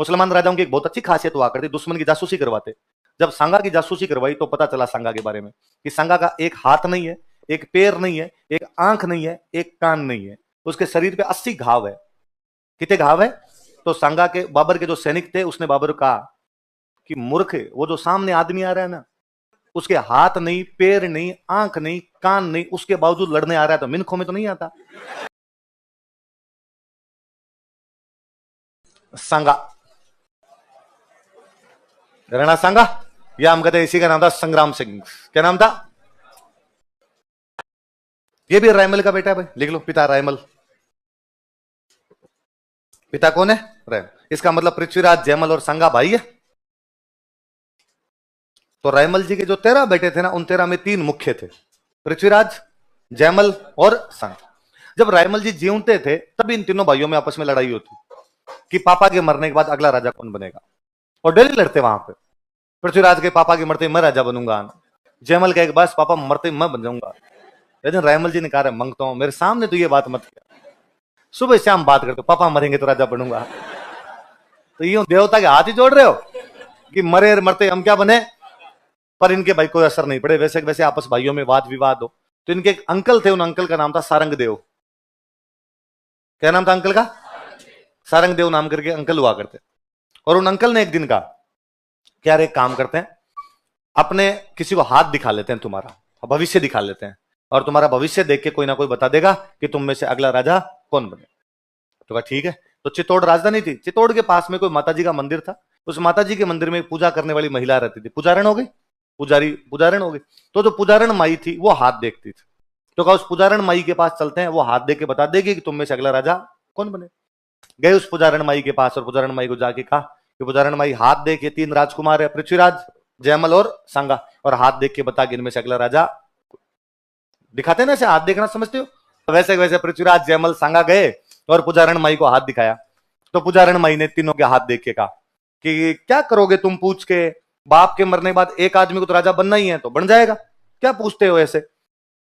मुसलमान राजाओं की एक बहुत अच्छी खासियत हुआ करती, दुश्मन की जासूसी करवाते। जब सांगा की जासूसी करवाई तो पता चला सांगा के बारे में कि सांगा का एक हाथ नहीं है, एक पैर नहीं है, एक आंख नहीं है, एक कान नहीं है, उसके शरीर पे 80 घाव है। कितने घाव है? तो सांगा के बाबर के जो सैनिक थे उसने बाबर को कहा कि मूर्ख, वो जो सामने आदमी आ रहा है ना, उसके हाथ नहीं, पैर नहीं, आंख नहीं, कान नहीं, उसके बावजूद लड़ने आ रहा है, तो मिनखों में तो नहीं आता। सांगा, राणा सांगा, या हम कहते हैं इसी का नाम था संग्राम सिंह। क्या नाम था? ये भी रायमल का बेटा है भाई, लिख लो, पिता रायमल। पिता कौन है? रायमल। इसका मतलब पृथ्वीराज, जयमल और सांगा भाई है। तो रायमल जी के जो 13 बेटे थे ना, उन 13 में 3 मुख्य थे, पृथ्वीराज, जयमल और सांगा। जब रायमल जी जीवते थे तब इन तीनों भाइयों में आपस में लड़ाई होती कि पापा के मरने के बाद अगला राजा कौन बनेगा, और डेली लड़ते वहां पे। पृथ्वीराज के पापा के मरते मैं राजा बनूंगा, जयमल का एक बस पापा मरते मैं बन जाऊंगा। लेकिन रायमल जी ने कहा मांगता हूं मेरे सामने तो ये बात मत किया, सुबह शाम बात करते पापा मरेंगे तो राजा बनूंगा। तो यूं देवता के हाथ ही जोड़ रहे हो कि मरे मरते हम क्या बने। पर इनके भाई कोई असर नहीं पड़े, वैसे वैसे आपस भाइयों में वाद विवाद हो। तो इनके एक अंकल थे, उन अंकल का नाम था सारंग देव। क्या नाम था अंकल का? सारंग देव नाम करके अंकल हुआ करते। और उन अंकल ने एक दिन कहा क्या रे, काम करते हैं, अपने किसी को हाथ दिखा लेते हैं, तुम्हारा भविष्य दिखा लेते हैं, और तुम्हारा भविष्य देख के कोई ना कोई बता देगा कि तुम में से अगला राजा कौन बने। तो कहा ठीक है। तो चित्तौड़ राजधानी थी, चित्तौड़ के पास में कोई माताजी का मंदिर था। उस माताजी के मंदिर में पूजा करने वाली महिला रहती थी, पुजारण हो गई, पुजारण हो गई। तो जो पुजारण माई थी वो हाथ देखती थी। तो कहा उस पुजारण माई के पास चलते हैं, वो हाथ देख के बता देगी कि तुम में से अगला राजा कौन बने। गए उस पुजारण माई के पास और पुजारण माई को जाके कहा कि पुजारण माई हाथ देख के 3 राजकुमार है, पृथ्वीराज, जयमल और सांगा, और हाथ देख के बता कि इनमें से अगला राजा। दिखाते ना, ऐसे हाथ देखना समझते हो, वैसे वैसे पृथ्वीराज, जयमल, सांगा गए और पुजारण माई को हाथ दिखाया। तो पुजारण माई ने तीनों के हाथ देख के कहा कि क्या करोगे तुम, पूछ के बाप के मरने के बाद एक आदमी को तो राजा बनना ही है, तो बन जाएगा, क्या पूछते हो ऐसे,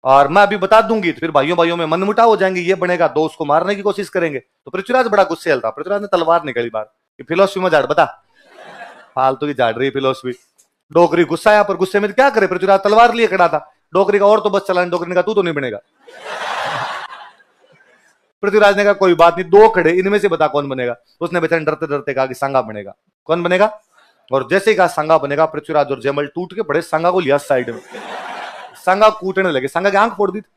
और मैं अभी बता दूंगी तो फिर भाइयों भाइयों में मनमुटाव हो जाएंगे, ये बनेगा दो उसको मारने की कोशिश करेंगे। तो पृथ्वीराज बड़ा गुस्सेल था, पृथ्वीराज ने तलवार निकाली बार कि फिलोसफी में झाड़, बता फालतू की झाड़ रही फिलोसफी। डोकरी गुस्सा आया, पर गुस्से में क्या करे, पृथ्वीराज तलवार लिए खड़ा था। डोकरी का और तो बस चलाने, डोकरी ने कहा तू तो नहीं बनेगा। पृथ्वीराज ने कहा कोई बात नहीं, 2 खड़े, इनमें से बता कौन बनेगा। उसने बेचारे डरते डरते कहा कि सांगा बनेगा। कौन बनेगा? और जैसे ही कहा सांगा बनेगा, पृथ्वीराज और जयमल टूट के पड़े, सांगा को लिया साइड में, सांगा कूटने लगे। सांगा की आंख फोड़ दी थी,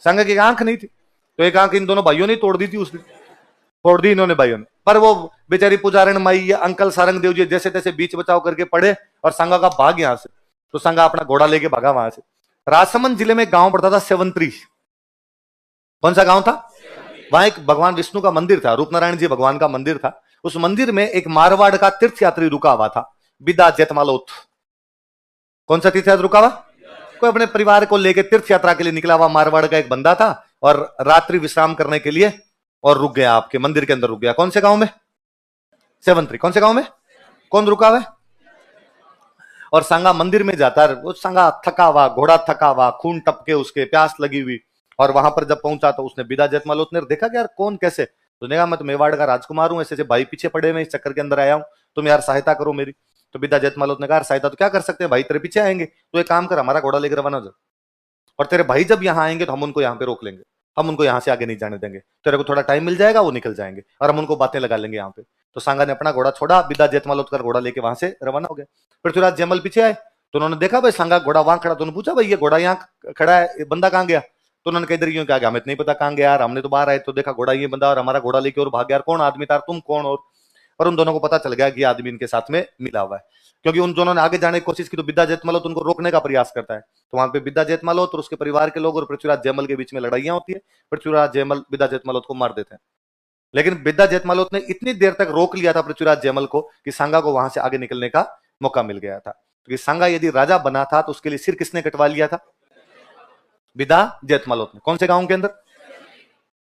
सांगा की आंख नहीं थी, तो एक आंख इन दोनों भाइयों ने तोड़ दी थी, उसने फोड़ दी इन्होंने भाइयों ने। पर वो बेचारी पुजारण माई या अंकल सारंग देव जी जैसे तैसे बीच बचाव करके पड़े और सांगा का भाग यहां से। तो सांगा अपना घोड़ा लेके भागा वहां से। राजसमंद जिले में गांव पड़ता था सेवंतरी। कौन सा गांव था? वहां एक भगवान विष्णु का मंदिर था, रूपनारायण जी भगवान का मंदिर था। उस मंदिर में एक मारवाड़ का तीर्थ यात्री रुका हुआ था, बिदा जेतमालोत। कौन सा तीर्थ यात्री रुका हुआ? कोई अपने परिवार को लेकर तीर्थ यात्रा के लिए निकला हुआ मारवाड़ का एक बंदा था, और रात्रि विश्राम करने के लिए और रुक गया, आपके मंदिर के अंदर रुक गया। कौन से गांव में? सेवंतरी। कौन से गांव में? कौन रुका हुआ है? और सांगा मंदिर में जाता है, वो सांगा थका हुआ, घोड़ा थका हुआ, खून टपके उसके, प्यास लगी हुई। और वहां पर जब पहुंचा तो उसने बिदा जेतमालोत ने देखा कि यार कौन कैसे। उसने कहा मैं तो मेवाड़ का राजकुमार हूं, ऐसे ऐसे भाई पीछे पड़े में इस चक्कर के अंदर आया हूं, तुम यार सहायता करो मेरी। तो बिदा जेतमालोत ने कहा सहायता तो क्या कर सकते हैं भाई, तेरे पीछे आएंगे, तो एक काम कर हमारा घोड़ा लेकर रवाना हो जा, और तेरे भाई जब यहाँ आएंगे तो हम उनको यहाँ पे रोक लेंगे, हम उनको यहाँ से आगे नहीं जाने देंगे, तेरे को थोड़ा टाइम मिल जाएगा, वो निकल जाएंगे और हम उनको बातें लगा लेंगे यहाँ पे। तो सांगा ने अपना घोड़ा छोड़ा, बिदा जेतमालोत का घोड़ा लेके वहां से रवाना हो गया। पृथ्वीराज जयमल पीछे आए, तो उन्होंने देखा भाई सांगा घोड़ा वहां खड़ा, तो उन्होंने पूछा भाई ये घोड़ा यहाँ खड़ा है, बंदा कहाँ गया? तो उन्होंने कई तरीके कहा हमें नहीं पता कहाँ गया यार, हमने तो बाहर आए तो देखा घोड़ा ये बंदा और हमारा घोड़ा लेके और भाग गया, कौन आदमी था, तुम कौन? और उन दोनों को पता चल गया कि आदमी इनके साथ में मिला हुआ है, क्योंकि उन दोनों ने आगे जाने की कोशिश की तो बिदा जेतमालोत उनको रोकने का प्रयास करता है। तो वहां पे बिदा जेतमालोत और उसके परिवार के लोग और पृथ्वीराज जयमल के बीच में लड़ाइयां होती है। पृथ्वीराज जयमल बिदा जेतमालोत को मार देते हैं, लेकिन बिदा जेतमालोत ने इतनी देर तक रोक लिया था पृथ्वीराज जयमल को कि सांगा को वहां से आगे निकलने का मौका मिल गया था। क्योंकि सांगा यदि राजा बना था तो उसके लिए सिर किसने कटवा लिया था? बिदा जेतमालोत ने। कौन से गांव के अंदर?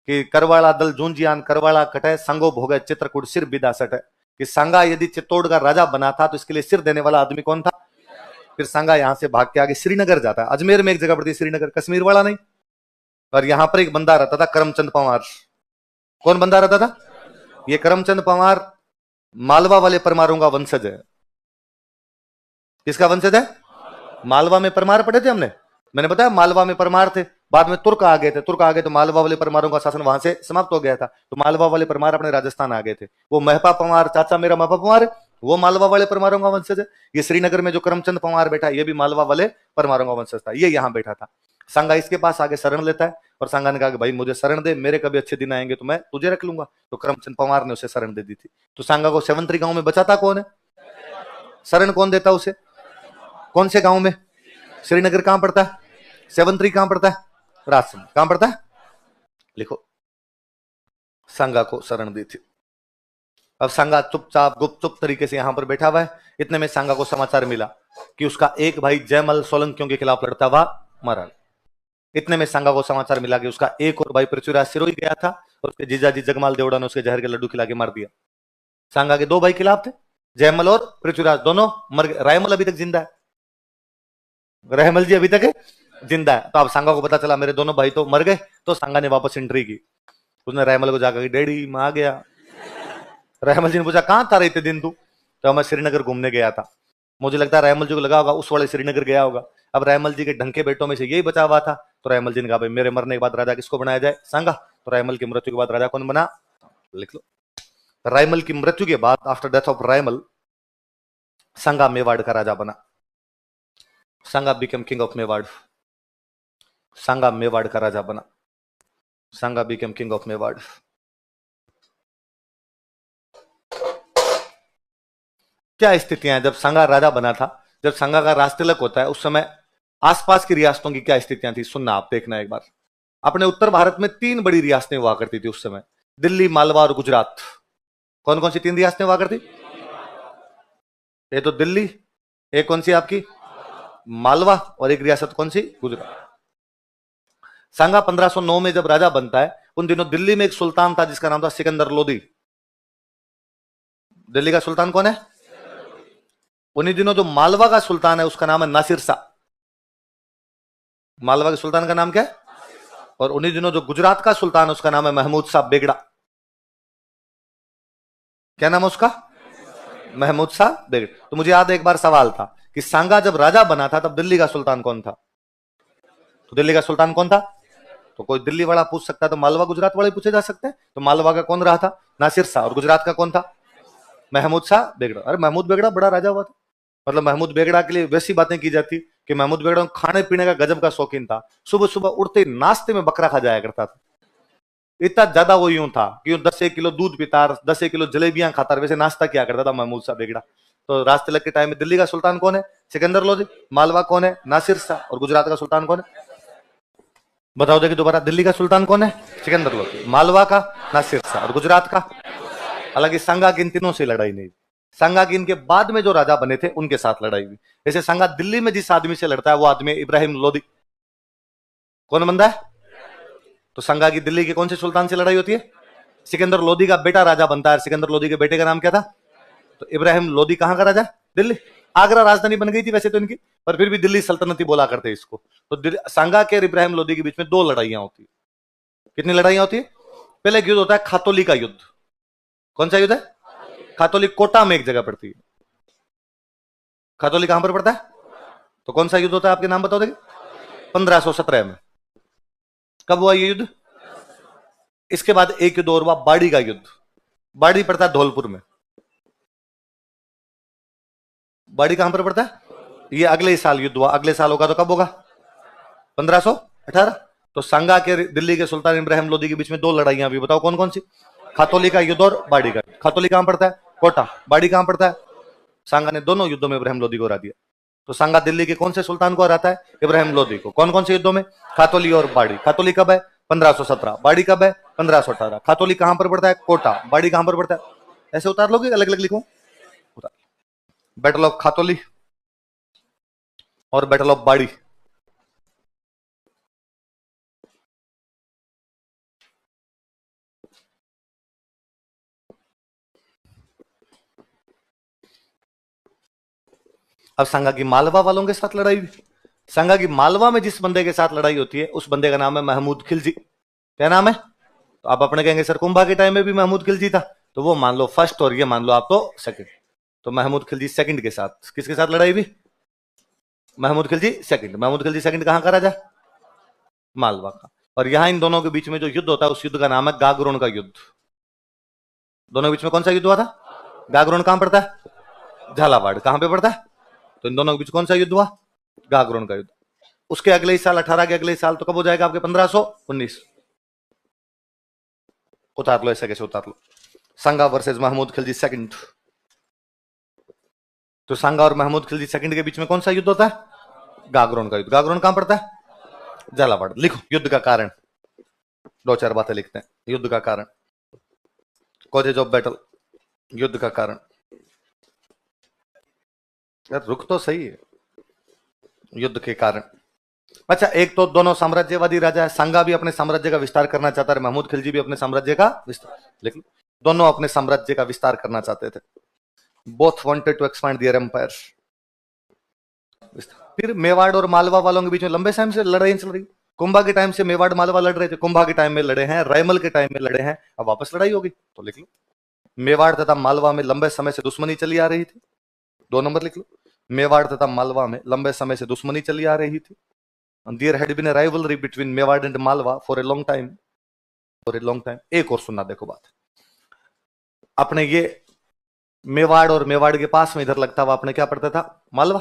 कि करवाड़ा दल जूंजियान करवाड़ा कटे, संगो भोगे चित्रकूट सिर बिदा सटे। कि सांगा यदि चित्तौड़ का राजा बना था तो इसके लिए सिर देने वाला आदमी कौन था? फिर सांगा यहां से भाग के आगे श्रीनगर जाता है। अजमेर में एक जगह पड़ती है श्रीनगर, कश्मीर वाला नहीं। और यहां पर एक बंदा रहता था करमचंद पंवार। कौन बंदा रहता था? ये करमचंद पंवार मालवा वाले परमारों का वंशज है। किसका वंशज है? मालवा में परमार पढ़े थे हमने, मैंने बताया मालवा में परमार थे, बाद में तुर्क आ गए थे, तुर्क आ गए तो मालवा वाले परमारों का शासन वहां से समाप्त हो गया था, तो मालवा वाले परमार अपने राजस्थान आ गए थे। वो महपा पंवार, चाचा मेरा महपा पंवार है, वो मालवा वाले परमारों का वंशज है। ये श्रीनगर में जो करमचंद पंवार बैठा, ये भी मालवा वाले परमारों का वंशज था, ये यहां बैठा था। सांगा इसके पास आगे शरण लेता है और सांगा ने कहा कि भाई मुझे शरण दे, मेरे कभी अच्छे दिन आएंगे तो मैं तुझे रख लूंगा। तो करमचंद पंवार ने उसे शरण दे दी थी। तो सांगा को सेवंतरी गांव में बचाता कौन है? शरण कौन देता उसे? कौन से गांव में? श्रीनगर कहां पड़ता है? सेवंतरी कहां पड़ता है? राजसमंद कहां पड़ता है? लिखो, सांगा को शरण दी थी। अब सांगा चुपचाप गुपचुप तरीके से यहां पर बैठा हुआ है। इतने में सांगा को समाचार मिला कि उसका एक भाई जयमल सोलंकियों के खिलाफ लड़ता हुआ मरा। इतने में सांगा को समाचार मिला कि उसका एक और भाई पृथ्वीराज सिरोही गया था और उसके जीजाजी जगमाल देवड़ा ने उसके जहर के लड्डू खिला के मार दिया। सांगा के दो भाई खिलाफ थे, जयमल और पृथ्वीराज, दोनों मर गए। रायमल अभी तक जिंदा है, रहमल जी अभी तक जिंदा है। तो अब सांगा को पता चला मेरे दोनों भाई तो मर गए, तो सांगा ने वापस एंट्री की। उसने रहमल को जाकर डैडी मैं आ गया। रहमल जी ने पूछा कहां था रहते दिन तू? तो मैं श्रीनगर घूमने गया था। मुझे लगता है रहमल जी को लगा होगा उस वाले श्रीनगर गया होगा। अब रहमल जी के ढंके बेटों में से यही बचा हुआ था। तो रहमल जी ने कहा भाई मेरे मरने के बाद राजा किसको बनाया जाए? सांगा। तो रहमल की मृत्यु के बाद राजा कौन बना? लिख लो, रायमल की मृत्यु के बाद, आफ्टर डेथ ऑफ रायमल, सांगा मेवाड़ का राजा बना। सांगा बिकम किंग ऑफ मेवाड़। सांगा मेवाड़ का राजा बना। सांगा बिकम किंग ऑफ मेवाड़। क्या स्थितियां हैं जब सांगा राजा बना था? जब सांगा का राजतिलक होता है उस समय आसपास की रियासतों की क्या स्थितियां थी, सुनना आप, देखना एक बार। अपने उत्तर भारत में 3 बड़ी रियासतें हुआ करती थी उस समय, दिल्ली, मालवा और गुजरात। कौन कौन सी 3 रियासतें हुआ करती? ये तो दिल्ली, एक कौन सी आपकी? मालवा, और एक रियासत कौन सी? गुजरात। सांगा 1509 में जब राजा बनता है, उन दिनों दिल्ली में एक सुल्तान था जिसका नाम था सिकंदर लोदी। दिल्ली का सुल्तान कौन है? उन्हीं दिनों जो मालवा का सुल्तान है उसका नाम है नासिर शाह। मालवा के सुल्तान का नाम क्या है? और उन्हीं दिनों जो गुजरात का सुल्तान है उसका नाम है महमूद शाह बेगड़ा। क्या नाम है उसका? महमूद शाह बेगड़ा। तो मुझे याद है एक बार सवाल था कि सांगा जब राजा बना था तब दिल्ली का सुल्तान कौन था? तो दिल्ली का सुल्तान कौन था? तो कोई दिल्ली वाला पूछ सकता है तो मालवा गुजरात वाले पूछे जा सकते हैं। तो मालवा का कौन रहा था? नासिर शाह। और गुजरात का कौन था? महमूद शाह बेगड़ा। अरे महमूद बेगड़ा बड़ा राजा हुआ था। मतलब महमूद बेगड़ा के लिए वैसी बातें की जाती कि महमूद बेगड़ा खाने पीने का गजब का शौकीन था। सुबह सुबह उठते ही नाश्ते में बकरा खा जाया करता था। इतना ज्यादा वो यूं था कि 10 किलो दूध पीता, 10 किलो जलेबियां खाता, वैसे नाश्ता किया करता था महमूद शाह बेगड़ा। तो राजतिलक के टाइम में दिल्ली का सुल्तान कौन है? सिकंदर लोदी। मालवा कौन है? नासिर शाह। और गुजरात का सुल्तान कौन है? बताओ देखिए दोबारा, दिल्ली का सुल्तान कौन है? सिकंदर लोदी। मालवा का नासिर शाह। और गुजरात का? हालांकि सांगा की इन तीनों से लड़ाई नहीं, सांगा की इनके बाद में जो राजा बने थे उनके साथ लड़ाई हुई। जैसे सांगा दिल्ली में जिस आदमी से लड़ता है वो आदमी इब्राहिम लोदी। कौन बंदा है? तो सांगा की दिल्ली के कौन से सुल्तान से लड़ाई होती है? सिकंदर लोदी का बेटा राजा बनता है। सिकंदर लोदी के बेटे का नाम क्या था? तो इब्राहिम लोदी कहां का राजा? दिल्ली। आगरा राजधानी बन गई थी वैसे तो इनकी, पर फिर भी दिल्ली सल्तनत ही बोला करते इसको। तो सांगा के और इब्राहिम लोदी के बीच में 2 लड़ाइयां होती है। कितनी लड़ाइयां होती है? पहले युद्ध होता है खातोली का युद्ध। कौन सा युद्ध है? खातोली कोटा में एक जगह पड़ती है। खातोली कहां पर पड़ता है? तो कौन सा युद्ध होता है आपके नाम बताओ देखिए? 1517 में। कब हुआ ये युद्ध? इसके बाद एक युद्ध और हुआ, बाड़ी का युद्ध। बाड़ी पड़ता है धौलपुर में। बाड़ी कहां पर पड़ता है? ये अगले साल युद्ध हुआ। अगले साल होगा तो कब होगा? 1518। तो सांगा के दिल्ली के सुल्तान इब्राहिम लोदी के बीच में 2 लड़ाइयां हुई। बताओ कौन कौन सी? खातोली का युद्ध और बाड़ी का। खातोली कहां पड़ता है? कोटा। बाड़ी कहां पड़ता है? सांगा ने दोनों युद्धों में इब्राहिम लोदी को हरा दिया। तो सांगा दिल्ली के कौन से सुल्तान को हराता है? इब्राहिम लोदी को। कौन कौन से युद्धों में? खातोली और बाड़ी। खातोली कब है? 1517। बाड़ी कब है? 1518। खातोली कहां पर पड़ता है? कोटा। बाड़ी कहां पर पड़ता है? ऐसे उतार लोगे, अलग अलग लिखो। बैटल ऑफ खातोली और बैटल ऑफ बाड़ी। अब सांगा की मालवा वालों के साथ लड़ाई हुई। सांगा की मालवा में जिस बंदे के साथ लड़ाई होती है उस बंदे का नाम है महमूद खिलजी। क्या नाम है? तो आप अपने कहेंगे सर कुंभा के टाइम में भी महमूद खिलजी था। तो वो मान लो फर्स्ट और ये मान लो आप तो सेकंड। तो महमूद खिलजी सेकंड के साथ किसके साथ लड़ाई हुई? महमूद खिलजी सेकंड। महमूद खिलजी सेकंड कहां का राजा? मालवा का। और यहां इन दोनों के बीच में जो युद्ध होता है उस युद्ध का नाम है गागरोन का युद्ध। दोनों के बीच में कौन सा युद्ध हुआ था? गागरोन कहां पड़ता है? झालावाड़। कहां पे पड़ता है? तो इन दोनों के बीच कौन सा युद्ध हुआ? गागरोन का युद्ध। उसके अगले ही साल 18 के अगले ही साल तो कब हो जाएगा आपके? 1519। उतार लो, ऐसा कैसे उतार लो? संगा वर्सेस महमूद खिलजी सेकंड। तो संगा और महमूद खिलजी सेकंड के बीच में कौन सा युद्ध होता है? गागरोन का युद्ध। गागरोन कहां पड़ता है? झालावाड़। लिखो युद्ध का कारण, दो चार बातें लिखते हैं। युद्ध का कारण, कॉजेज ऑफ बैटल, युद्ध का कारण। यार रुक तो सही है। युद्ध के कारण, अच्छा एक तो दोनों साम्राज्यवादी राजा है। संगा भी अपने साम्राज्य का विस्तार करना चाहता है, महमूद खिलजी भी अपने साम्राज्य का विस्तार, लेकिन दोनों अपने साम्राज्य का विस्तार करना चाहते थे। Both wanted to expand their empire. फिर मेवाड़ और मालवा वालों के बीच में लंबे टाइम से लड़ाई चल रही। कुंभा के टाइम से मेवाड़ मालवा लड़ रहे थे, कुंभा के टाइम में लड़े हैं, रायमल के टाइम में लड़े हैं, अब वापस लड़ाई होगी। तो लिख लो मेवाड़ तथा मालवा में लंबे समय से दुश्मनी चली आ रही थी। 2 नंबर लिख लो, मेवाड़ तथा मालवा में लंबे समय से दुश्मनी चली आ रही थी। There had been a rivalry between Mewad and Malwa for a long time. For a long time. एक और सुनना, देखो बात। अपने ये मेवाड़ और मेवाड़ के पास में इधर लगता हुआ अपने क्या पड़ता था? मालवा।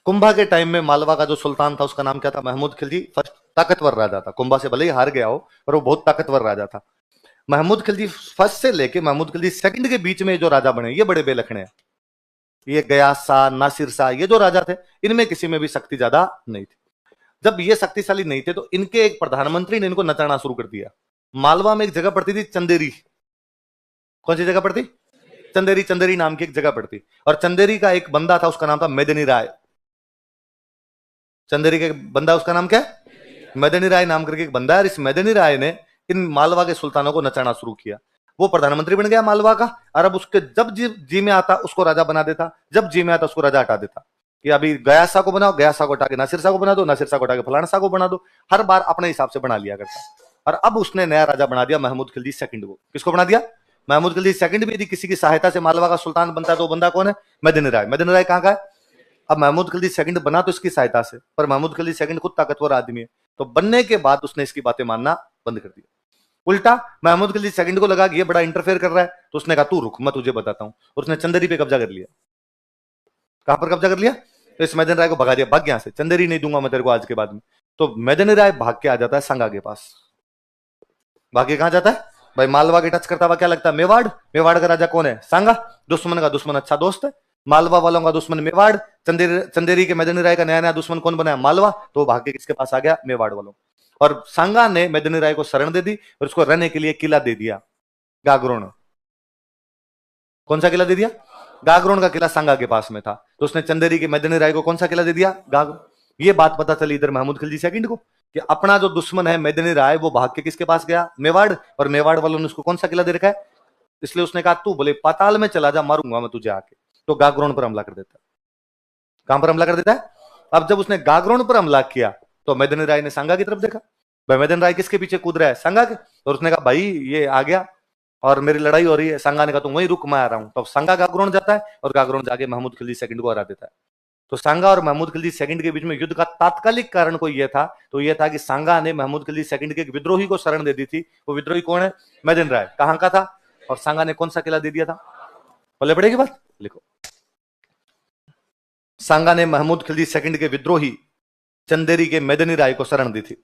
कुंभा के टाइम में मालवा का जो सुल्तान था उसका नाम क्या था? महमूद खिलजी फर्स्ट। ताकतवर राजा था, कुंभा से भले ही हार गया हो पर वो बहुत ताकतवर राजा था। महमूद खिलजी फर्स्ट से लेके महमूद खिलजी सेकंड के बीच में जो राजा बने ये बड़े बेलखने हैं। ये गयास शाह, नासिर शाह, ये जो राजा थे इनमें किसी में भी शक्ति ज्यादा नहीं थी। जब ये शक्तिशाली नहीं थे तो इनके एक प्रधानमंत्री ने इनको नचाना शुरू कर दिया। मालवा में एक जगह पड़ती थी चंदेरी। कौन सी जगह पड़ती? चंदेरी। चंदेरी नाम की एक जगह पड़ती, और चंदेरी का एक बंदा था उसका नाम था मेदिनी राय। चंदेरी के बंदा उसका नाम क्या है? मेदिनी राय नाम करके एक बंदा है। इस मेदिनी राय ने इन मालवा के सुल्तानों को नचाना शुरू किया। वो प्रधानमंत्री बन गया मालवा का, और अब उसके जब जी में आता उसको राजा बना देता, जब जी में आता उसको राजा हटा देता कि अभी गयासा को बनाओ, गयासा को हटा के नासिर शाह को बना दो, नासिर शाह को हटा के फलाना शाह को बना दो। हर बार अपने हिसाब से बना लिया करता। और अब उसने नया राजा बना दिया महमूद खिलजी सेकंड को। किसको बना दिया? महमूद खिलजी सेकंड भी यदि किसी की सहायता से मालवा का सुल्तान बनता है तो बंदा कौन है? मेदिनी राय। मेदिनी राय कहां का है? अब महमूद खिलजी सेकंड बना तो इसकी सहायता से, पर महमूद खिलजी सेकंड खुद ताकतवर आदमी है, तो बनने के बाद उसने इसकी बातें मानना बंद कर दिया। उल्टा महमूद खिलजी सेकंड को लगा कि ये बड़ा इंटरफेयर कर रहा है, तो उसने कहा तू रुक मैं तुझे बताता हूं। उसने चंदेरी पे कब्जा कर लिया। कहां पर कब्जा कर लिया? तो इस मेदिनी राय को भगा दिया, भाग यहां से, चंदेरी नहीं दूंगा मैं तेरे को आज के बाद में। तो मेदिनी राय भाग के आ जाता है संगा के पास। भाग के कहां जाता है भाई? मालवा के टच करता हुआ क्या लगता है? मेवाड़। मेवाड़ का राजा कौन है? संगा। दुश्मन का दुश्मन अच्छा दोस्त है, मालवा वालों का दुश्मन मेवाड़। चंदेरी के मेदिनी राय का नया नया दुश्मन कौन बना? मालवा। तो भाग के किसके पास आ गया? मेवाड़ वालों। और संगा ने मेदिनी राय को शरण दे दी और उसको रहने के लिए किला दे दिया, गागरोन। कौन सा किला दे दिया? गागरोन का किला संगा के पास में था। तो उसने चंदेरी के मेदिनी राय को कौन सा किला दे दिया? गागरोन। ये बात पता चली इधर महमूद खिलजी सेकंड को कि अपना जो दुश्मन है मेदिनी राय वो भाग के किसके पास गया? मेवाड़। और मेवाड़ वालों ने उसको कौन सा किला दे रखा है? इसलिए उसने कहा तू बोले पाताल में चला जा, मारूंगा मैं तुझे आके। तो गागरोन पर हमला कर देता है। कहां पर हमला कर देता है? अब जब उसने गागरोन पर हमला किया तो मेदिनी राय ने संगा की तरफ देखा। भाई मेदिनी राय किसके पीछे कूद रहा है? संगा के। तो उसने कहा भाई ये आ गया और मेरी लड़ाई हो रही है। संगा ने कहा तुम वहीं रुक, मैं आ रहा हूं। तो संगा गागरोन जाता है और गागरोन जाके महमूद खिलजी सेकंड को हरा देता है। तो संगा और महमूद खिलजी सेकंड के बीच में युद्ध का तात्कालिक कारण कोई यह था, तो यह था कि संगा ने महमूद खिलजी सेकंड के एक विद्रोही को शरण दे दी थी। वो विद्रोही कौन है? मेदिनी राय। कहां का था? और संगा ने कौन सा किला दे दिया था? बोले पड़ेगी बात, लिखो। संगा ने महमूद खिलजी सेकंड के विद्रोही चंदेरी के मेदिनी राय को शरण दी थी।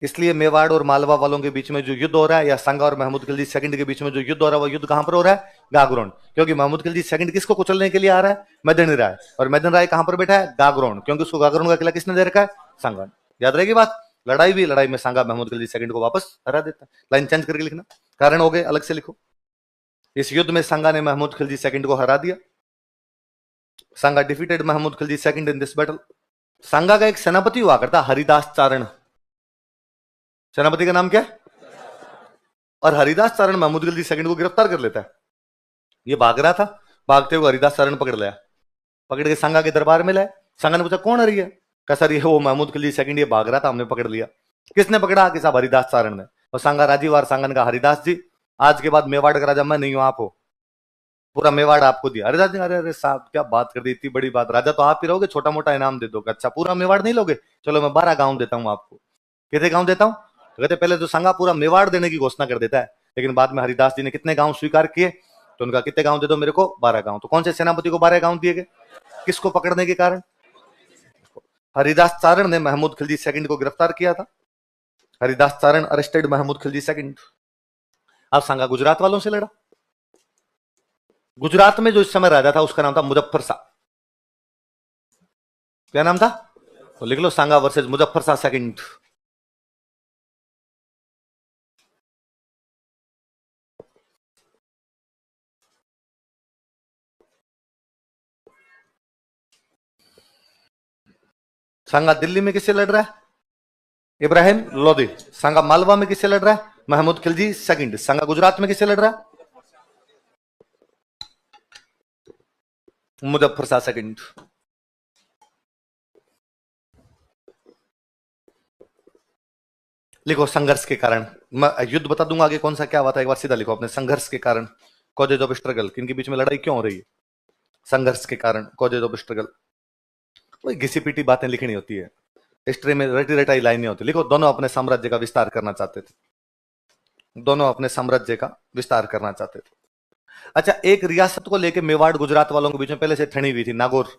इसलिए मेवाड़ और मालवा वालों के बीच में जो युद्ध हो रहा है, या संगा और महमूद खिलजी सेकंड के बीच में जो युद्ध हो रहा है, वो युद्ध कहां पर हो रहा है? गागरोन। क्योंकि महमूद खिलजी सेकंड किसको कुचलने के लिए आ रहा है? मेदिनी राय। और मेदिनी राय कहां पर बैठा है? गागरोन। क्योंकि उसको गागरोन का किला किसने दे रखा है? संगा। याद रहेगी बात। लड़ाई भी, लड़ाई में संगा महमूद खिलजी सेकंड को वापस हरा देता है। लाइन चेंज करके लिखना, कारण हो गए अलग से लिखो। इस युद्ध में संगा ने महमूद खिलजी सेकंड को हरा दिया। Sanga defeated Mahmud Khilji second in this battle. Sanga का एक सेनापति हुआ करता हरिदास चारण। सेनापति का नाम क्या है? और हरिदास चारण महमूद खिलजी सेकंड को गिरफ्तार कर लेता है। ये भाग रहा था, भागते हुए हरिदास चारण पकड़ लिया, पकड़ के संगा के दरबार में लाए। संगा ने पूछा कौन है ये? कहा सर ये वो महमूद खिलजी सेकंड, ये भाग रहा था, हमने पकड़ लिया। किसने पकड़ा? कि साहब हरिदास चारण ने। और सांगा राजीवार सांगन का हरिदास जी, आज के बाद मेवाड़ का राजा मैं नहीं हूं, आप हो, पूरा मेवाड़ आपको दिया। हरिदास जी, अरे अरे साहब क्या बात कर दी, इतनी बड़ी बात, राजा तो आप ही रहोगे, छोटा मोटा इनाम दे दोगे। अच्छा पूरा मेवाड़ नहीं लोगे, चलो मैं 12 गांव देता हूं आपको। कितने गांव देता हूं? तो कहते पहले तो सांगा पूरा मेवाड़ देने की घोषणा कर देता है, लेकिन बाद में हरिदास जी ने कितने गांव स्वीकार किए, तो उनका कितने गांव दे दो मेरे को? 12 गांव। तो कौन से सेनापति को 12 गांव दिए गए? किसको पकड़ने के कारण? हरिदास चारण ने महमूद खिलजी सेकंड को गिरफ्तार किया था। हरिदास चारण अरेस्टेड महमूद खिलजी सेकंड। अब सांगा गुजरात वालों से लड़ा। गुजरात में जो इस समय राजा था उसका नाम था मुजफ्फर शाह। क्या नाम था? तो लिख लो, सांगा वर्सेस मुजफ्फर शाह सेकंड। सांगा दिल्ली में किससे लड़ रहा है? इब्राहिम लोदी। सांगा मालवा में किससे लड़ रहा है? महमूद खिलजी सेकंड। सांगा गुजरात में किससे लड़ रहा है? मुजफ्फर शाह सेकंड। लिखो संघर्ष के कारण। मैं युद्ध बता दूंगा आगे कौन सा क्या हुआ था, एक बार सीधा लिखो अपने, संघर्ष के कारण, कॉजेज ऑफ स्ट्रगल। किनके बीच में लड़ाई क्यों हो रही है? संघर्ष के कारण, कॉजेज ऑफ स्ट्रगल। वही घिसी पीटी बातें लिखनी होती है, हिस्ट्री में रटी रटाई लाइनें होती। लिखो दोनों अपने साम्राज्य का विस्तार करना चाहते थे, दोनों अपने साम्राज्य का विस्तार करना चाहते थे। अच्छा, एक रियासत को लेकर मेवाड़ गुजरात वालों के बीच में पहले से ठनी हुई थी, नागौर।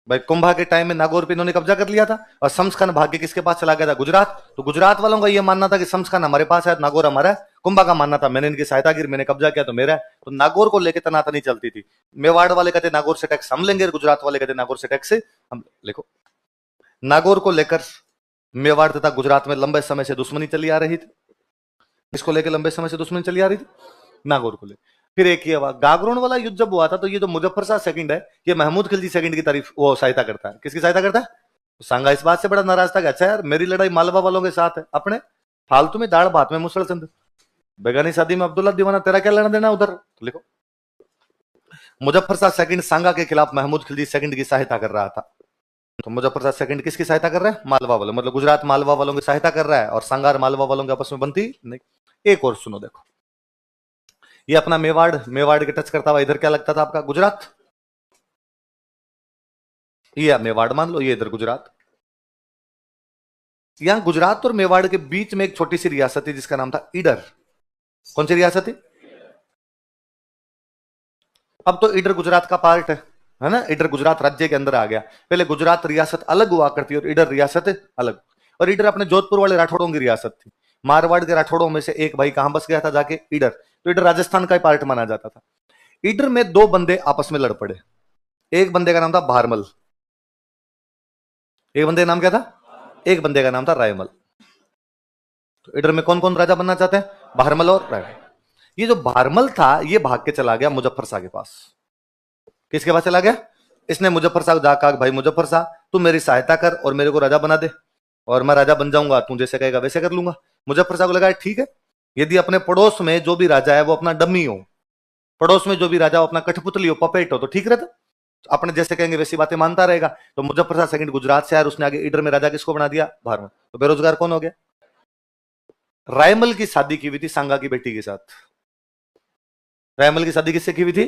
भाई कुंभा के टाइम में नागौर पे इन्होंने कब्जा कर लिया था, और शम्स भाग्य किसके पास चला गया था? गुजरात। तो गुजरात वालों का यह मानना था कि शम्स हमारे पास है, नागौर हमारा है। कुंभा का मानना था मैंने इनकी सहायता की, मैंने कब्जा किया तो मेरा है। तो नागौर को लेकर तनातनी चलती थी। मेवाड़ वाले कहते नागौर से टैक्स हम लेंगे, गुजरात वाले कहते नागौर से टैक्स हम। लिखो, नागौर को लेकर मेवाड़ तथा गुजरात में लंबे समय से दुश्मनी चली आ रही थी। इसको लेकर लंबे समय से दुश्मनी चली आ रही थी, नागौर को लेकर। फिर एक ये गागरोन वाला युद्ध जब हुआ था, तो ये जो मुजफ्फर शाह सेकंड है, ये महमूद खिलजी सेकंड की तारीफ वो सहायता करता है। किसकी सहायता करता है? तो सांगा इस बात से बड़ा नाराज था कि अच्छा यार मेरी लड़ाई मालवा वालों के साथ है, अपने फालतू में दाढ़ भात में मुसलचंद, बेगानी शादी में अब्दुल्ला दीवाना, तेरा क्या लेना देना उधर। तो लिखो, मुजफ्फर शाह सेकंड सांगा के खिलाफ महमूद खिलजी सेकंड की सहायता कर रहा था। तो मुजफ्फर शाह सेकंड किसकी सहायता कर रहा है? मालवा वालों, मतलब गुजरात मालवा वालों की सहायता कर रहा है, और सांगा और मालवा वालों के आपस में बनती नहीं। एक और सुनो, देखो ये अपना मेवाड़ के टच करता हुआ इधर क्या लगता था आपका? गुजरात। ये मेवाड़ मान लो, ये इधर गुजरात। यहां गुजरात और मेवाड़ के बीच में एक छोटी सी रियासत थी जिसका नाम था ईडर। कौन सी रियासत थी? अब तो ईडर गुजरात का पार्ट है ना, ईडर गुजरात राज्य के अंदर आ गया। पहले गुजरात रियासत अलग हुआ करती और ईडर रियासत अलग। और ईडर अपने जोधपुर वाले राठौड़ों की रियासत थी। मारवाड़ के राठौड़ों में से एक भाई कहां बस गया था जाके? ईडर। तो ईडर राजस्थान का पार्ट माना जाता था। ईडर में दो बंदे आपस में लड़ पड़े। एक बंदे का नाम था भारमल, एक बंदे का नाम क्या था? एक बंदे का नाम था रायमल। तो ईडर में कौन कौन राजा बनना चाहते हैं? भारमल और रायमल। ये जो भारमल था ये भाग के चला गया मुजफ्फर शाह के पास। किसके पास चला गया? इसने मुजफ्फर शाह को जाकर कहा, भाई मुजफ्फर शाह तू मेरी सहायता कर और मेरे को राजा बना दे, और मैं राजा बन जाऊंगा, तू जैसे कहेगा वैसे कर लूंगा। मुजफ्फर शाह को लगा ठीक है, यदि अपने पड़ोस में जो भी राजा है वो अपना डमी हो, पड़ोस में जो भी राजा हो अपना कठपुतली हो, पपेट हो, तो ठीक रहता, तो अपने जैसे कहेंगे वैसी बातें मानता रहेगा। तो मुजफ्फर शाह सेकंड गुजरात से आया, उसने आगे ईडर में राजा किसको बना दिया? भारमल। तो बेरोजगार कौन हो गया? रायमल की शादी की हुई थी सांगा की बेटी के साथ। रायमल की शादी किससे की हुई थी?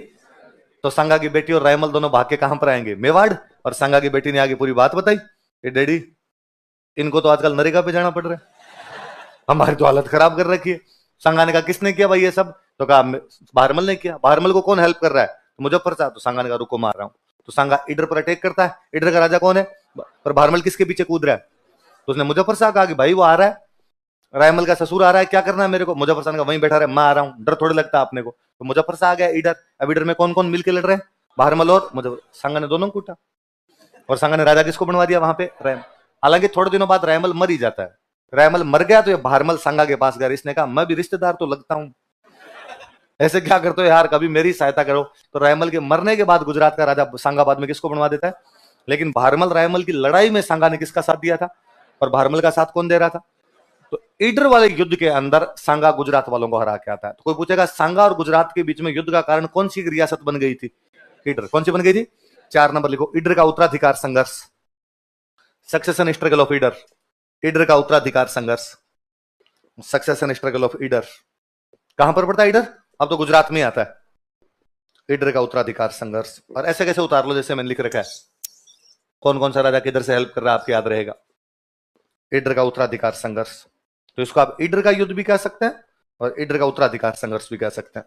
तो सांगा की बेटी और रायमल दोनों भाग के कहां पर आएंगे? मेवाड़। और सांगा की बेटी ने आगे पूरी बात बताई कि डैडी इनको तो आजकल नरेगा पे जाना पड़ रहा है, हमारी तो हालत खराब कर रखी है। सांगा ने कहा किसने किया भाई ये सब? तो कहा भारमल ने किया। भारमल को कौन हेल्प कर रहा है? तो मुजफ्फर शाह। तो सांगा ने कहा रुको मार रहा हूं। तो सांगा ईडर पर अटैक करता है। ईडर का राजा कौन है? पर भारमल किसके पीछे कूद रहा है? तो उसने मुजफ्फर शाह कहा कि भाई वो आ रहा है, रायमल का ससुर आ रहा है, क्या करना है मेरे को? मुजफ्फर शाह ने कहा वहीं बैठा रहे, मैं आ रहा हूं, डर थोड़ी लगता आपने को। तो मुजफ्फर शाह आ गया ईडर। अब ईडर में कौन कौन मिलकर लड़ रहे हैं? भारमल और मुजफ्फर। सांगा ने दोनों कूटा, और सांगा ने राजा किसको बनवा दिया वहां पे? रायमल। हालांकि थोड़े दिनों बाद रायमल मर ही जाता है। रायमल मर गया तो ये भारमल सांगा के पास गया। इसने कहा मैं भी रिश्तेदार तो लगता हूं, ऐसे क्या करते हो यार, कभी मेरी सहायता करो। तो रायमल के मरने के बाद गुजरात का राजा सांगा बाद में किसको बनवा देता है? लेकिन भारमल रायमल की लड़ाई में सांगा ने किसका साथ दिया था, और भारमल का साथ कौन दे रहा था? तो ईडर वाले युद्ध के अंदर सांगा गुजरात वालों को हरा के आता है। तो कोई पूछेगा सांगा और गुजरात के बीच में युद्ध का कारण कौन सी रियासत बन गई थी? ईडर। कौन सी बन गई थी? 4 नंबर लिखो, ईडर का उत्तराधिकार संघर्ष, succession struggle of Idar. Idar का उत्तराधिकार संघर्ष। सक्सेशन स्ट्रगल ऑफ ईडर कहां पर पड़ता है? ईडर अब तो गुजरात में आता है। ईडर का उत्तराधिकार संघर्ष। और ऐसे कैसे उतार लो जैसे मैंने लिख रखा है, कौन कौन सा राजा किधर से हेल्प कर रहा है आपको याद रहेगा। ईडर का उत्तराधिकार संघर्ष, तो इसको आप ईडर का युद्ध भी कह सकते हैं और ईडर का उत्तराधिकार संघर्ष भी कह सकते हैं।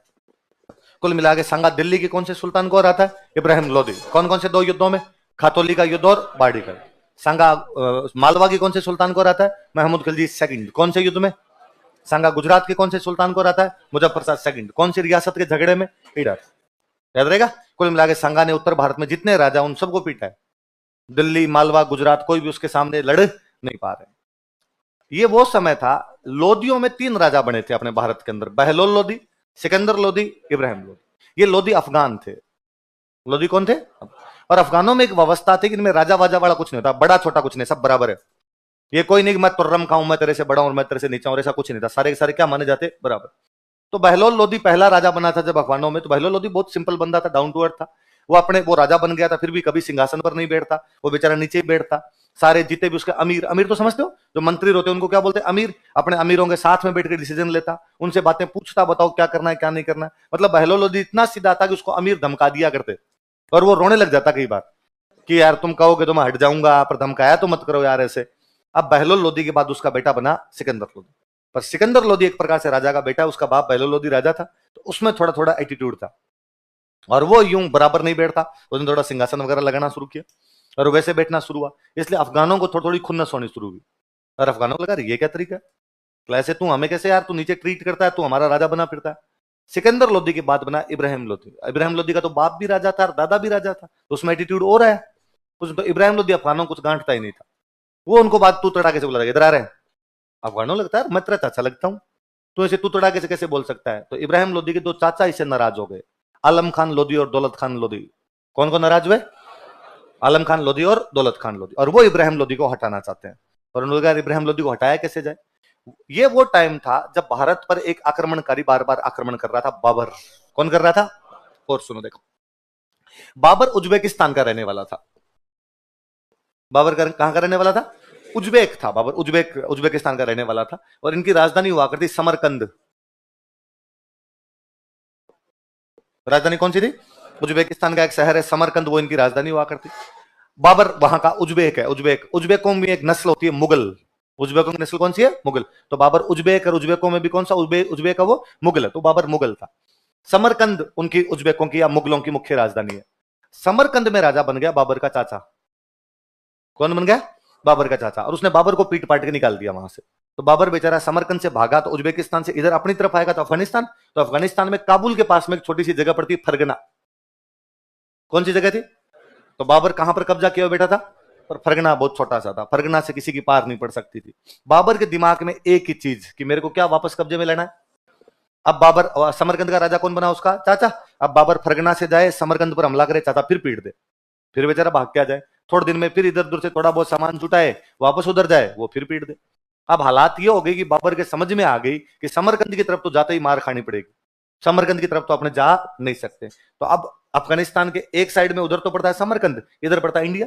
कुल मिला के संगा दिल्ली के कौन से सुल्तान को हराता है? इब्राहिम लोदी। कौन कौन से 2 युद्धों में? खातौली का युद्ध और बाड़ी का। संगा मालवा के कौन से सुल्तान को हराता है? महमूद खिलजी सेकंड। कौन से युद्ध में? संगा गुजरात के कौन से सुल्तान को हराता है? मुजफ्फर सेकंड। कौन सी रियासत के झगड़े में? ईडर। याद रहेगा। कुल मिला के संगा ने उत्तर भारत में जितने राजा उन सबको पीटा है। दिल्ली, मालवा, गुजरात कोई भी उसके सामने लड़ नहीं पा रहे। ये वो समय था, लोदियों में 3 राजा बने थे अपने भारत के अंदर, बहलोल लोदी, सिकंदर लोदी, इब्राहिम लोदी। ये लोदी अफगान थे। लोदी कौन थे? और अफगानों में एक व्यवस्था थी कि इनमें राजा वाजा वाला कुछ नहीं होता, बड़ा छोटा कुछ नहीं, सब बराबर है। ये कोई नहीं कि मैं तुर्रम खाऊं, मैं तेरे से बड़ा और मैं तेरे से नीचा हूं, ऐसा कुछ नहीं था। सारे के सारे क्या माने जाते? बराबर। तो बहलोल लोदी पहला राजा बना था जब अफगानों में। तो बहलोल लोदी बहुत सिंपल बंदा था, डाउन टू अर्थ था। वो राजा बन गया था, फिर भी कभी सिंहासन पर नहीं बैठता, वो बेचारा नीचे ही बैठता। सारे जीते भी उसके अमीर, अमीर तो समझते हो, जो मंत्री होते हैं उनको क्या बोलते हैं? अमीर। अपने अमीरों के साथ में बैठकर डिसीजन लेता, उनसे बातें पूछता, बताओ क्या करना है क्या नहीं करना है। मतलब बहलोल लोदी इतना सीधा था कि उसको अमीर धमका दिया करते और वो रोने लग जाता कई बार कि यार तुम कहोगे तो मैं हट जाऊंगा, पर धमकाया तो मत करो यार ऐसे। अब बहलोल लोदी के बाद उसका बेटा बना सिकंदर लोदी। पर सिकंदर लोदी एक प्रकार से राजा का बेटा, उसका बाप बहलोल लोदी राजा था, तो उसमें थोड़ा थोड़ा एटीट्यूड था और वो यूं बराबर नहीं बैठता। उसने थोड़ा सिंहासन वगैरह लगाना शुरू किया और वैसे बैठना शुरू हुआ, इसलिए अफगानों को थोड़ी थोड़ी खुन्नस होनी शुरू हुई। और अफगानों को लगा ये क्या तरीका है, तो ऐसे तू हमें कैसे यार, तू नीचे ट्रीट करता है, तू हमारा राजा बना फिरता है। सिकंदर लोदी के बाद बना इब्राहिम लोदी। इब्राहिम लोदी का तो बाप भी राजा था और दादा भी राजा था, तो उसमें एटीट्यूड और है। तो इब्राहिम लोदी अफगानों को कुछ गांठता ही नहीं था। वो उनको बात तू तड़ाके से बोला, इधर आ रहे हैं। अफगानों लगता है मैं तेरा चाचा लगता हूं, तो ऐसे तू तड़ाके से कैसे बोल सकता है। तो इब्राहिम लोदी के 2 चाचा इससे नाराज हो गए, आलम खान लोदी और दौलत खान लोदी। कौन कौन नाराज हुए? आलम खान लोदी और दौलत खान लोदी। और वो इब्राहिम लोदी को हटाना चाहते हैं और उन्होंने कहा इब्राहिम लोदी को हटाया कैसे जाए। ये वो टाइम था जब भारत पर एक आक्रमणकारी बार बार आक्रमण कर रहा था, बाबर। कौन कर रहा था? और सुनो देखो, बाबर उज्बेकिस्तान का रहने वाला था। बाबर कहां का रहने वाला था? उज्बेक था बाबर, उज्बेकिस्तान का रहने वाला था। और इनकी राजधानी हुआ करती समरकंद। राजधानी कौन सी थी? उज्बेकिस्तान का एक शहर है समरकंद, वो इनकी राजधानी हुआ करती। बाबर वहां का उज्बेक है। उज्बेकों में एक नस्ल होती है मुगल। उज्बेकों की नस्ल कौन सी है? मुगल। तो बाबर उज्बेक, और उज्बेकों में भी कौन सा उज्बेक है? वो मुगल है। तो बाबर मुगल था। समरकंद उनकी उज्बेकों की या मुगलों की मुख्य राजधानी है। समरकंद में राजा बन गया बाबर का चाचा। कौन बन गया? बाबर का चाचा। और उसने बाबर को पीट पाट के निकाल दिया वहां से। तो बाबर बेचारा समरकंद से भागा तो उज्बेकिस्तान से इधर अपनी तरफ आएगा तो अफगानिस्तान। तो अफगानिस्तान में काबुल के पास में एक छोटी सी जगह पड़ती है फरगना। कौन सी जगह थी? तो बाबर कहां पर कब्जा किया बैठा था? पर फरगना बहुत छोटा सा था, फरगना से किसी की पार नहीं पड़ सकती थी। बाबर के दिमाग में एक ही चीज कि मेरे को क्या वापस कब्जे में लेना है। अब बाबर, समरकंद का राजा कौन बना? उसका चाचा। अब बाबर फरगना से जाए, समरकंद पर हमला करे, चाचा फिर पीट दे, फिर बेचारा भाग के आ जाए। थोड़े दिन में फिर इधर उधर से थोड़ा बहुत सामान जुटाए, वापस उधर जाए, वो फिर पीट दे। अब हालात ये हो गई कि बाबर के समझ में आ गई कि समरकंद की तरफ तो जाते ही मार खानी पड़ेगी, समरकंद की तरफ तो अपने जा नहीं सकते। तो अब अफगानिस्तान के एक साइड में उधर तो पड़ता है समरकंद, इधर पड़ता है इंडिया,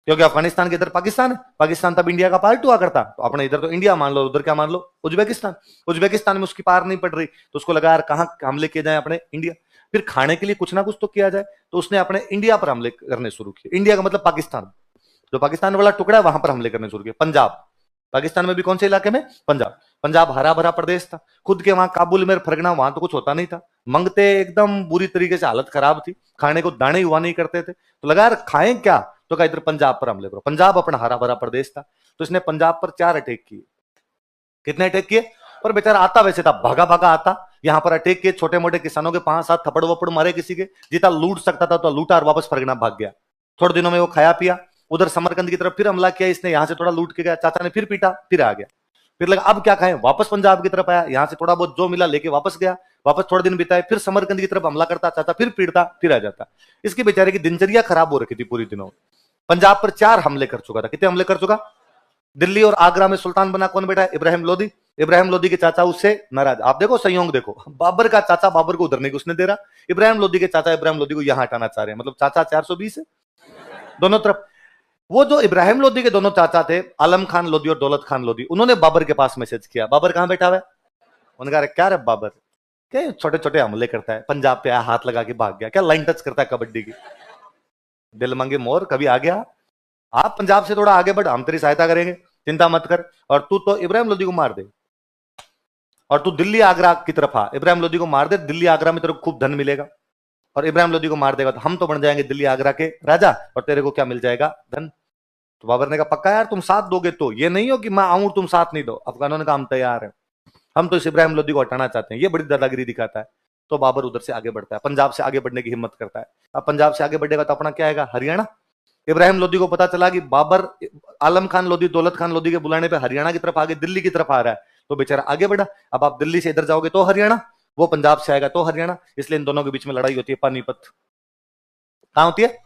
क्योंकि अफगानिस्तान के इधर पाकिस्तान है, पाकिस्तान तब इंडिया का पार्ट हुआ करता। तो अपने इधर तो इंडिया मान लो, उधर क्या मान लो? उज्बेकिस्तान। उज्बेकिस्तान में उसकी पार नहीं पड़ रही, तो उसको लगा यार कहां हमले किए जाए? अपने इंडिया। फिर खाने के लिए कुछ ना कुछ तो किया जाए, तो उसने अपने इंडिया पर हमले करने शुरू किए। इंडिया का मतलब पाकिस्तान, जो पाकिस्तान वाला टुकड़ा है वहां पर हमले करने शुरू किए। पंजाब, पाकिस्तान में भी कौन से इलाके में? पंजाब। पंजाब हरा भरा प्रदेश था, खुद के वहां काबुल में, फरगना, वहां तो कुछ होता नहीं था, मंगते एकदम बुरी तरीके से हालत खराब थी, खाने को दाने हुआ नहीं करते थे। तो लगा यार खाएं क्या, तो कहा इधर पंजाब पर हमले करो। पंजाब अपना हरा भरा प्रदेश था, तो इसने पंजाब पर 4 अटैक किए। कितने अटैक किए? पर बेचारा आता वैसे था, भागा भागा आता, यहां पर अटैक किए, छोटे मोटे किसानों के 5-7 थप्पड़ वप्पड़ मारे, किसी के जितना लूट सकता था तो लूटा और वापस फरगना भाग गया। थोड़े दिनों में वो खाया पिया, उधर समरकंद की तरफ फिर हमला किया इसने, यहां से थोड़ा लूट के गया, चाचा ने फिर पीटा, फिर आ गया। फिर लगा अब क्या खाएं, वापस पंजाब की तरफ आया, यहां से थोड़ा बहुत जो मिला लेके वापस गया, वापस थोड़े दिन बिताए, फिर समरकंद की तरफ हमला करता, चाचा फिर पीटता, फिर आ जाता। इसके बेचारे की दिनचर्या खराब हो रखी थी पूरी दिनों। पंजाब पर 4 हमले कर चुका था। कितने हमले कर चुका? दिल्ली और आगरा में सुल्तान बना कौन बेटा? इब्राहिम लोदी। इब्राहिम लोदी के चाचा उससे नाराज। आप देखो संयोग देखो, बाबर का चाचा बाबर को उधर नहीं घुसने दे रहा, इब्राहिम लोदी के चाचा इब्राहिम लोदी को यहां हटाना चाह रहे हैं। मतलब चाचा 420 है दोनों तरफ। वो जो इब्राहिम लोदी के दोनों चाचा थे, आलम खान लोदी और दौलत खान लोदी, उन्होंने बाबर के पास मैसेज किया। बाबर कहां बैठा हुआ है? उन्होंने कहा क्या रे बाबर, क्या छोटे छोटे हमले करता है, पंजाब पे आया हाथ लगा के भाग गया, क्या लाइन टच करता है कबड्डी की, दिल मांगे मोर कभी आ गया, आप पंजाब से थोड़ा आगे बढ़, हम तेरी सहायता करेंगे, चिंता मत कर। और तू तो इब्राहिम लोदी को मार दे, और तू दिल्ली आगरा की तरफ आ, इब्राहिम लोदी को मार दे, दिल्ली आगरा में तेरे को खूब धन मिलेगा, और इब्राहिम लोदी को मार देगा तो हम तो बन जाएंगे दिल्ली आगरा के राजा, और तेरे को क्या मिल जाएगा? धन। तो बाबर ने कहा पक्का यार, तुम साथ दोगे तो, ये नहीं हो कि मैं आऊं तुम साथ नहीं दो। अफगानों ने कहा हम तैयार हैं, हम तो इस इब्राहिम लोदी को हटाना चाहते हैं, ये बड़ी दादागिरी दिखाता है। तो बाबर उधर से आगे बढ़ता है, पंजाब से आगे बढ़ने की हिम्मत करता है। अब पंजाब से आगे बढ़ेगा तो अपना क्या आएगा? हरियाणा। इब्राहिम लोदी को पता चला कि बाबर आलम खान लोदी, दौलत खान लोदी के बुलाने पे हरियाणा की तरफ आगे, दिल्ली की तरफ आ रहा है, तो बेचारा आगे बढ़ा। अब आप दिल्ली से इधर जाओगे तो हरियाणा, वो पंजाब से आएगा तो हरियाणा, इसलिए इन दोनों के बीच में लड़ाई होती है पानीपत। कहां होती है?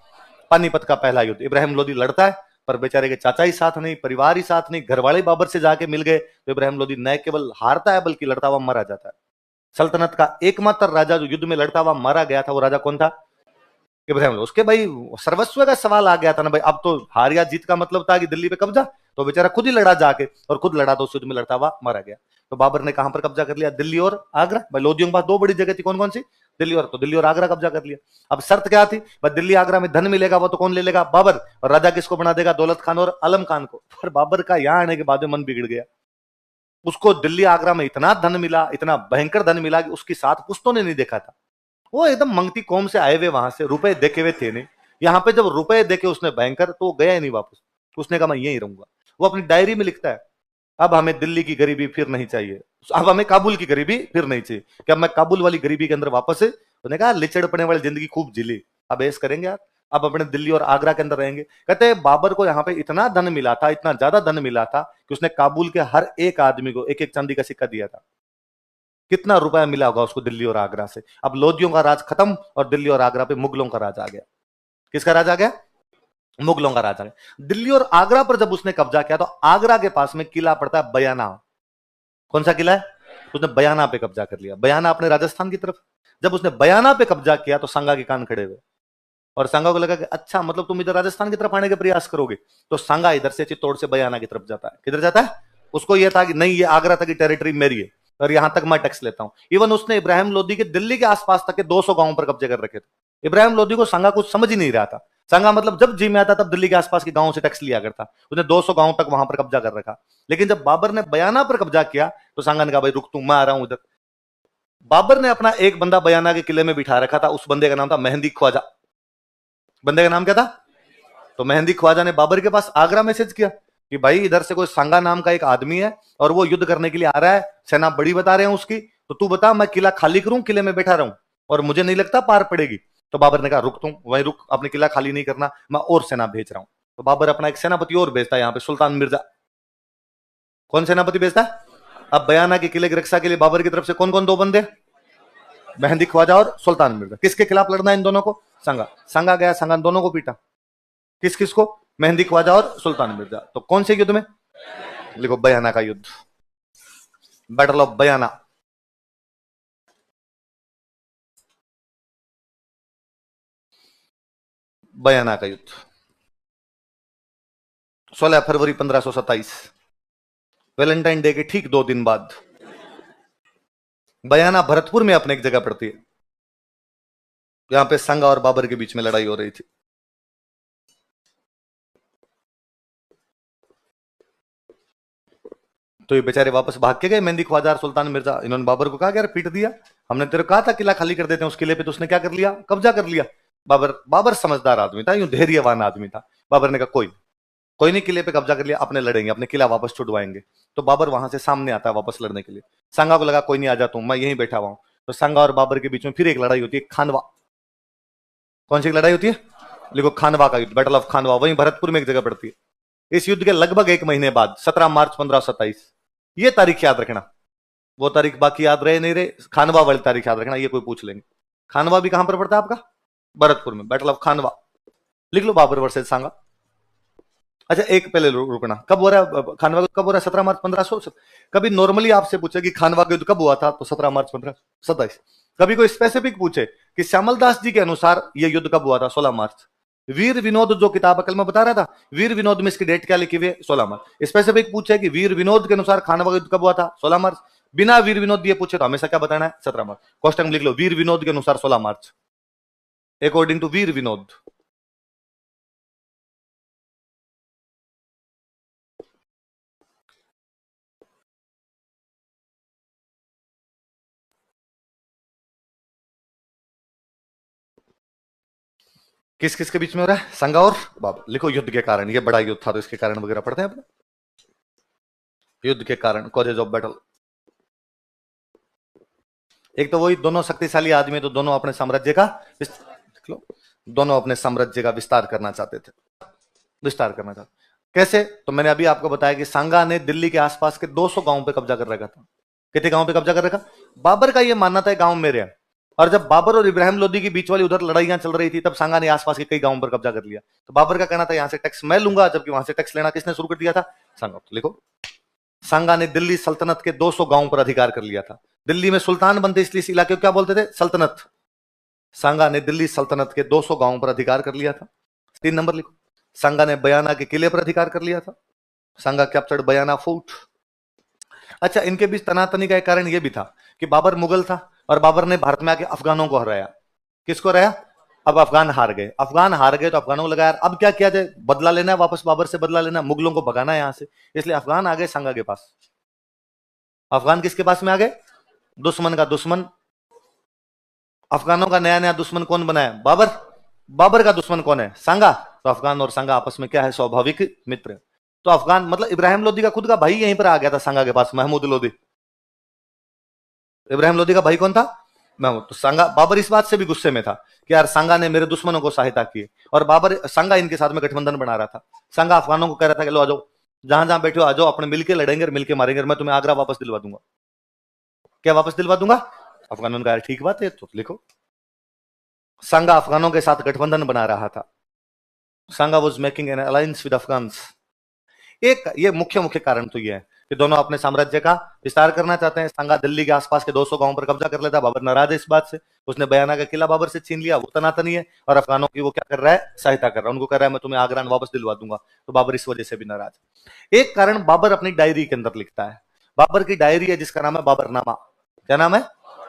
पानीपत का पहला युद्ध। इब्राहिम लोदी लड़ता है, पर बेचारे के चाचा ही साथ नहीं, परिवार ही साथ नहीं, घर वाले बाबर से जाके मिल गए, तो इब्राहिम लोदी न केवल हारता है बल्कि लड़ता हुआ मारा जाता है। सल्तनत का एकमात्र राजा जो युद्ध में लड़ता हुआ मारा गया था, वो राजा कौन था? इब्राहिम लोदी। उसके भाई सर्वस्व का सवाल आ गया था ना भाई, अब तो हार या जीत का मतलब था कि दिल्ली पे कब्जा, तो बेचारा खुद ही लड़ा जाके, और खुद लड़ा तो उस युद्ध में लड़ता हुआ मारा गया। तो बाबर ने कहां पर कब्जा कर लिया? दिल्ली और आगरा। भाई लोदियों के पास दो बड़ी जगह थी, कौन कौन सी? दिल्ली और, तो दिल्ली और आगरा कब्जा कर लिया। अब शर्त क्या थी? भाई दिल्ली आगरा में धन मिलेगा, वो तो कौन ले लेगा? बाबर। और राजा किसको बना देगा? दौलत खान और आलम खान को। पर बाबर का यहां आने के बाद मन बिगड़ गया, उसको दिल्ली आगरा में इतना धन मिला, इतना भयंकर धन मिला कि उसकी साथ पुश्तों ने नहीं देखा था। वो एकदम मंगती कौम से आए हुए, वहां से रुपए देखे हुए थे नहीं। यहाँ पे जब रुपए देखे उसने भयंकर, तो वो गया ही नहीं वापस, उसने कहा मैं यहीं रहूंगा। वो अपनी डायरी में लिखता है, अब हमें दिल्ली की गरीबी फिर नहीं चाहिए, अब हमें काबुल की गरीबी फिर नहीं चाहिए। क्या मैं काबुल वाली गरीबी के अंदर वापस है? उसने कहा लिचड़ पड़ने वाली जिंदगी खूब जिली, अब ऐस करेंगे यार, अब अपने दिल्ली और आगरा के अंदर रहेंगे। कहते हैं बाबर को यहाँ पे इतना धन मिला था, इतना ज्यादा धन मिला था कि उसने काबुल के हर एक आदमी को एक एक चांदी का सिक्का दिया था। कितना रुपया मिला होगा उसको दिल्ली और आगरा से। अब लोदियों का राज खत्म, और दिल्ली और आगरा पे मुगलों का राज आ गया। किसका राज आ गया? मुगलों का राज आ गया। दिल्ली और आगरा पर जब उसने कब्जा किया, तो आगरा के पास में किला पड़ता है बयाना। कौन सा किला है? उसने बयाना पे कब्जा कर लिया, बयाना अपने राजस्थान की तरफ। जब उसने बयाना पे कब्जा किया तो सांगा के कान खड़े हुए, और सांगा को लगा कि अच्छा मतलब तुम इधर राजस्थान की तरफ आने के प्रयास करोगे। तो सांगा इधर से चित्तौड़ से बयाना की तरफ जाता है। किधर जाता है? उसको यह था कि नहीं, ये आगरा तक की टेरिटरी मेरी है, और यहां तक मैं टैक्स लेता हूं। इवन उसने इब्राहिम लोदी के दिल्ली के आसपास तक के 200 गांवों पर कब्जे कर रखे थे। इब्राहिम लोदी को सांगा कुछ समझ ही नहीं रहा था। सांगा मतलब जब जी में आता तब दिल्ली के आसपास के गांवों से टैक्स लिया करता। उसने 200 गांवों तक वहां पर कब्जा कर रखा। लेकिन जब बाबर ने बयाना पर कब्जा किया, तो सांगा ने कहा भाई रुक तू, मैं आ रहा हूं इधर। बाबर ने अपना एक बंदा बयाना के किले में बिठा रखा था, उस बंदे का नाम था मेहंदी ख्वाजा। बंदे का नाम क्या था? तो मेहंदी ख्वाजा ने बाबर के पास आगरा मैसेज किया कि भाई इधर से कोई सांगा नाम का एक आदमी है, और वो युद्ध करने के लिए आ रहा है, सेना बड़ी बता रहे हैं उसकी, तो तू बता मैं किला खाली करूं, किले में बैठा रहूं, और मुझे नहीं लगता पार पड़ेगी। तो बाबर ने कहा रुक तुम वहीं रुक, अपने किला खाली नहीं करना, मैं और सेना भेज रहा हूं। तो बाबर अपना एक सेनापति और भेजता है यहाँ पे, सुल्तान मिर्जा। कौन सेनापति भेजता है? अब बयाना के किले की रक्षा के लिए बाबर की तरफ से कौन कौन दो बंदे? मेहंदी ख्वाजा और सुल्तान मिर्जा। किसके खिलाफ लड़ना है इन दोनों को? सांगा। सांगा गया, सांगा दोनों को पीटा। किस किस को? मेहंदी ख्वाजा और सुल्तान मिर्जा। तो कौन से युद्ध में? लिखो बयाना का युद्ध, बैटल ऑफ बयाना। बयाना का युद्ध 16 फरवरी 1527, वैलेंटाइन डे के ठीक 2 दिन बाद। बयाना भरतपुर में अपने एक जगह पड़ती है, यहां पे सांगा और बाबर के बीच में लड़ाई हो रही थी। तो ये बेचारे वापस भाग के गए, मेहंदी ख्वाजा और सुल्तान मिर्जा। इन्होंने बाबर को कहा कि यार पीट दिया, हमने तेरे को कहा था किला खाली कर देते हैं, उस किले पे तो उसने क्या कर लिया? कब्जा कर लिया। बाबर बाबर समझदार आदमी था, यूं धैर्यवान आदमी था। बाबर ने कहा कोई कोई नहीं, किले पे कब्जा कर लिया, अपने लड़ेंगे, अपने किला वापस छुड़वाएंगे। तो बाबर वहां से सामने आता है वापस लड़ने के लिए। सांगा को लगा कोई नहीं, आ जाता हूं, मैं यहीं बैठा हुआ हूं। तो सांगा और बाबर के बीच में फिर एक लड़ाई होती है, खानवा। कौन सी लड़ाई होती है? लिखो खानवा का युद्ध, बैटल ऑफ खानवा। वहीं भरतपुर में एक जगह पड़ती है। इस युद्ध के लगभग 1 महीने बाद 17 मार्च 1527, ये तारीख याद रखना। वो तारीख बाकी याद रहे नहीं रहे, खानवा वाली तारीख याद रखना, ये कोई पूछ लेंगे। खानवा भी कहां पर पड़ता है आपका? भरतपुर में, बैटल ऑफ खानवा। लिख लो बाबर वर्सेस सांगा। अच्छा एक पहले रुकना, कब हो रहा है खानवा कब हो रहा है? 17 मार्च 1500। कभी नॉर्मली आपसे पूछे कि खानवा का युद्ध कब हुआ था, तो 17 मार्च 1527। कभी कोई स्पेसिफिक पूछे कि श्यामल दास जी के अनुसार यह युद्ध कब हुआ था, 16 मार्च, वीर विनोद जो किताब कल मैं बता रहा था, वीर विनोद में इसकी डेट क्या लिखी हुई है? 16 मार्च। स्पेसिफिक पूछे कि वीर विनोद के अनुसार खानवा युद्ध कब हुआ था? 16 मार्च। बिना वीर विनोद दिए पूछे तो हमेशा क्या बताना है? 17 मार्च। क्वेश्चन में लिख लो वीर विनोद के अनुसार 16 मार्च, अकॉर्डिंग टू वीर विनोद। किस किस के बीच में हो रहा है? संगा और बाबर। लिखो युद्ध के कारण, ये बड़ा युद्ध था तो इसके कारण वगैरह पढ़ते हैं अपने। युद्ध के कारण, कॉजेज ऑफ बैटल। एक तो वही दोनों शक्तिशाली आदमी, तो दोनों अपने साम्राज्य का दोनों अपने साम्राज्य का विस्तार करना चाहते थे। विस्तार करना चाहते कैसे? तो मैंने अभी आपको बताया कि सांगा ने दिल्ली के आसपास के 200 गांवों पे कब्जा कर रखा था। कितने गांवों पे कब्जा कर रखा? बाबर का यह मानना था गांव मेरे हैं। और जब बाबर और इब्राहिम लोदी की बीच वाली उधर लड़ाइयां चल रही थी, तब सांगा ने आसपास के कई गांवों पर कब्जा कर लिया। तो बाबर का कहना था यहां से टैक्स मैं लूंगा, जबकि वहां से टैक्स लेना किसने शुरू कर दिया था? सांगा। लिखो, सांगा ने दिल्ली सल्तनत के 200 गांवों पर अधिकार कर लिया था। दिल्ली में सुल्तान बनते इसलिए इस इलाके को क्या बोलते थे? सल्तनत। सांगा ने दिल्ली सल्तनत के 200 गांवों पर अधिकार कर लिया था। 3 नंबर लिखो, सांगा ने बयाना के किले पर अधिकार कर लिया था। सांगा कैप्चर्ड बयाना फोर्ट। अच्छा, इनके बीच तनातनी का एक कारण यह भी था कि बाबर मुगल था और बाबर ने भारत में आके अफगानों को हराया। किसको हराया? अब अफगान हार गए। अफगान हार गए तो अफगानों को लगा यार अब क्या किया जाए, बदला लेना है, वापस बाबर से बदला लेना, मुगलों को भगाना है यहां से। इसलिए अफगान आ गए सांगा के पास। अफगान किसके पास में आ गए? दुश्मन का दुश्मन। अफगानों का नया नया दुश्मन कौन बना है? बाबर। बाबर का दुश्मन कौन है? सांगा। तो अफगान और सांगा आपस में क्या है? स्वाभाविक मित्र। तो अफगान मतलब इब्राहिम लोदी का खुद का भाई यहीं पर आ गया था सांगा के पास, महमूद लोदी। इब्राहिम लोदी का भाई कौन था? महमूद। तो सांगा, बाबर इस बात से भी गुस्से में था कि यार सांगा ने मेरे दुश्मनों को सहायता की, और बाबर सांगा इनके साथ में गठबंधन बना रहा था। सांगा अफगानों को कह रहा था कि लो आ जाओ, जहां जहां बैठे हो आ जाओ, अपने मिलके लड़ेंगे और मिलके मारेंगे, मैं तुम्हें आगरा वापस दिलवा दूंगा। क्या वापस दिलवा दूंगा? अफगानों ने कहा ठीक बात है, तो लिखो सांगा अफगानों के साथ गठबंधन बना रहा था। Sanga was making an alliance with Afghans. एक ये मुख्य मुख्य कारण तो ये है कि दोनों अपने साम्राज्य का विस्तार करना चाहते हैं। सांगा दिल्ली के आसपास के 200 गांवों पर कब्जा कर लेता। बाबर नाराज है इस बात से, उसने बयाना का किला बाबर से छीन लिया। वो तनातनी है और अफगानों की वो क्या कर रहा है? सहायता कर रहा है। उनको कह रहा है मैं तुम्हें आगरा वापस दिलवा दूंगा। तो बाबर इस वजह से भी नाराज। एक कारण बाबर अपनी डायरी के अंदर लिखता है। बाबर की डायरी है जिसका नाम है बाबरनामा। क्या नाम है?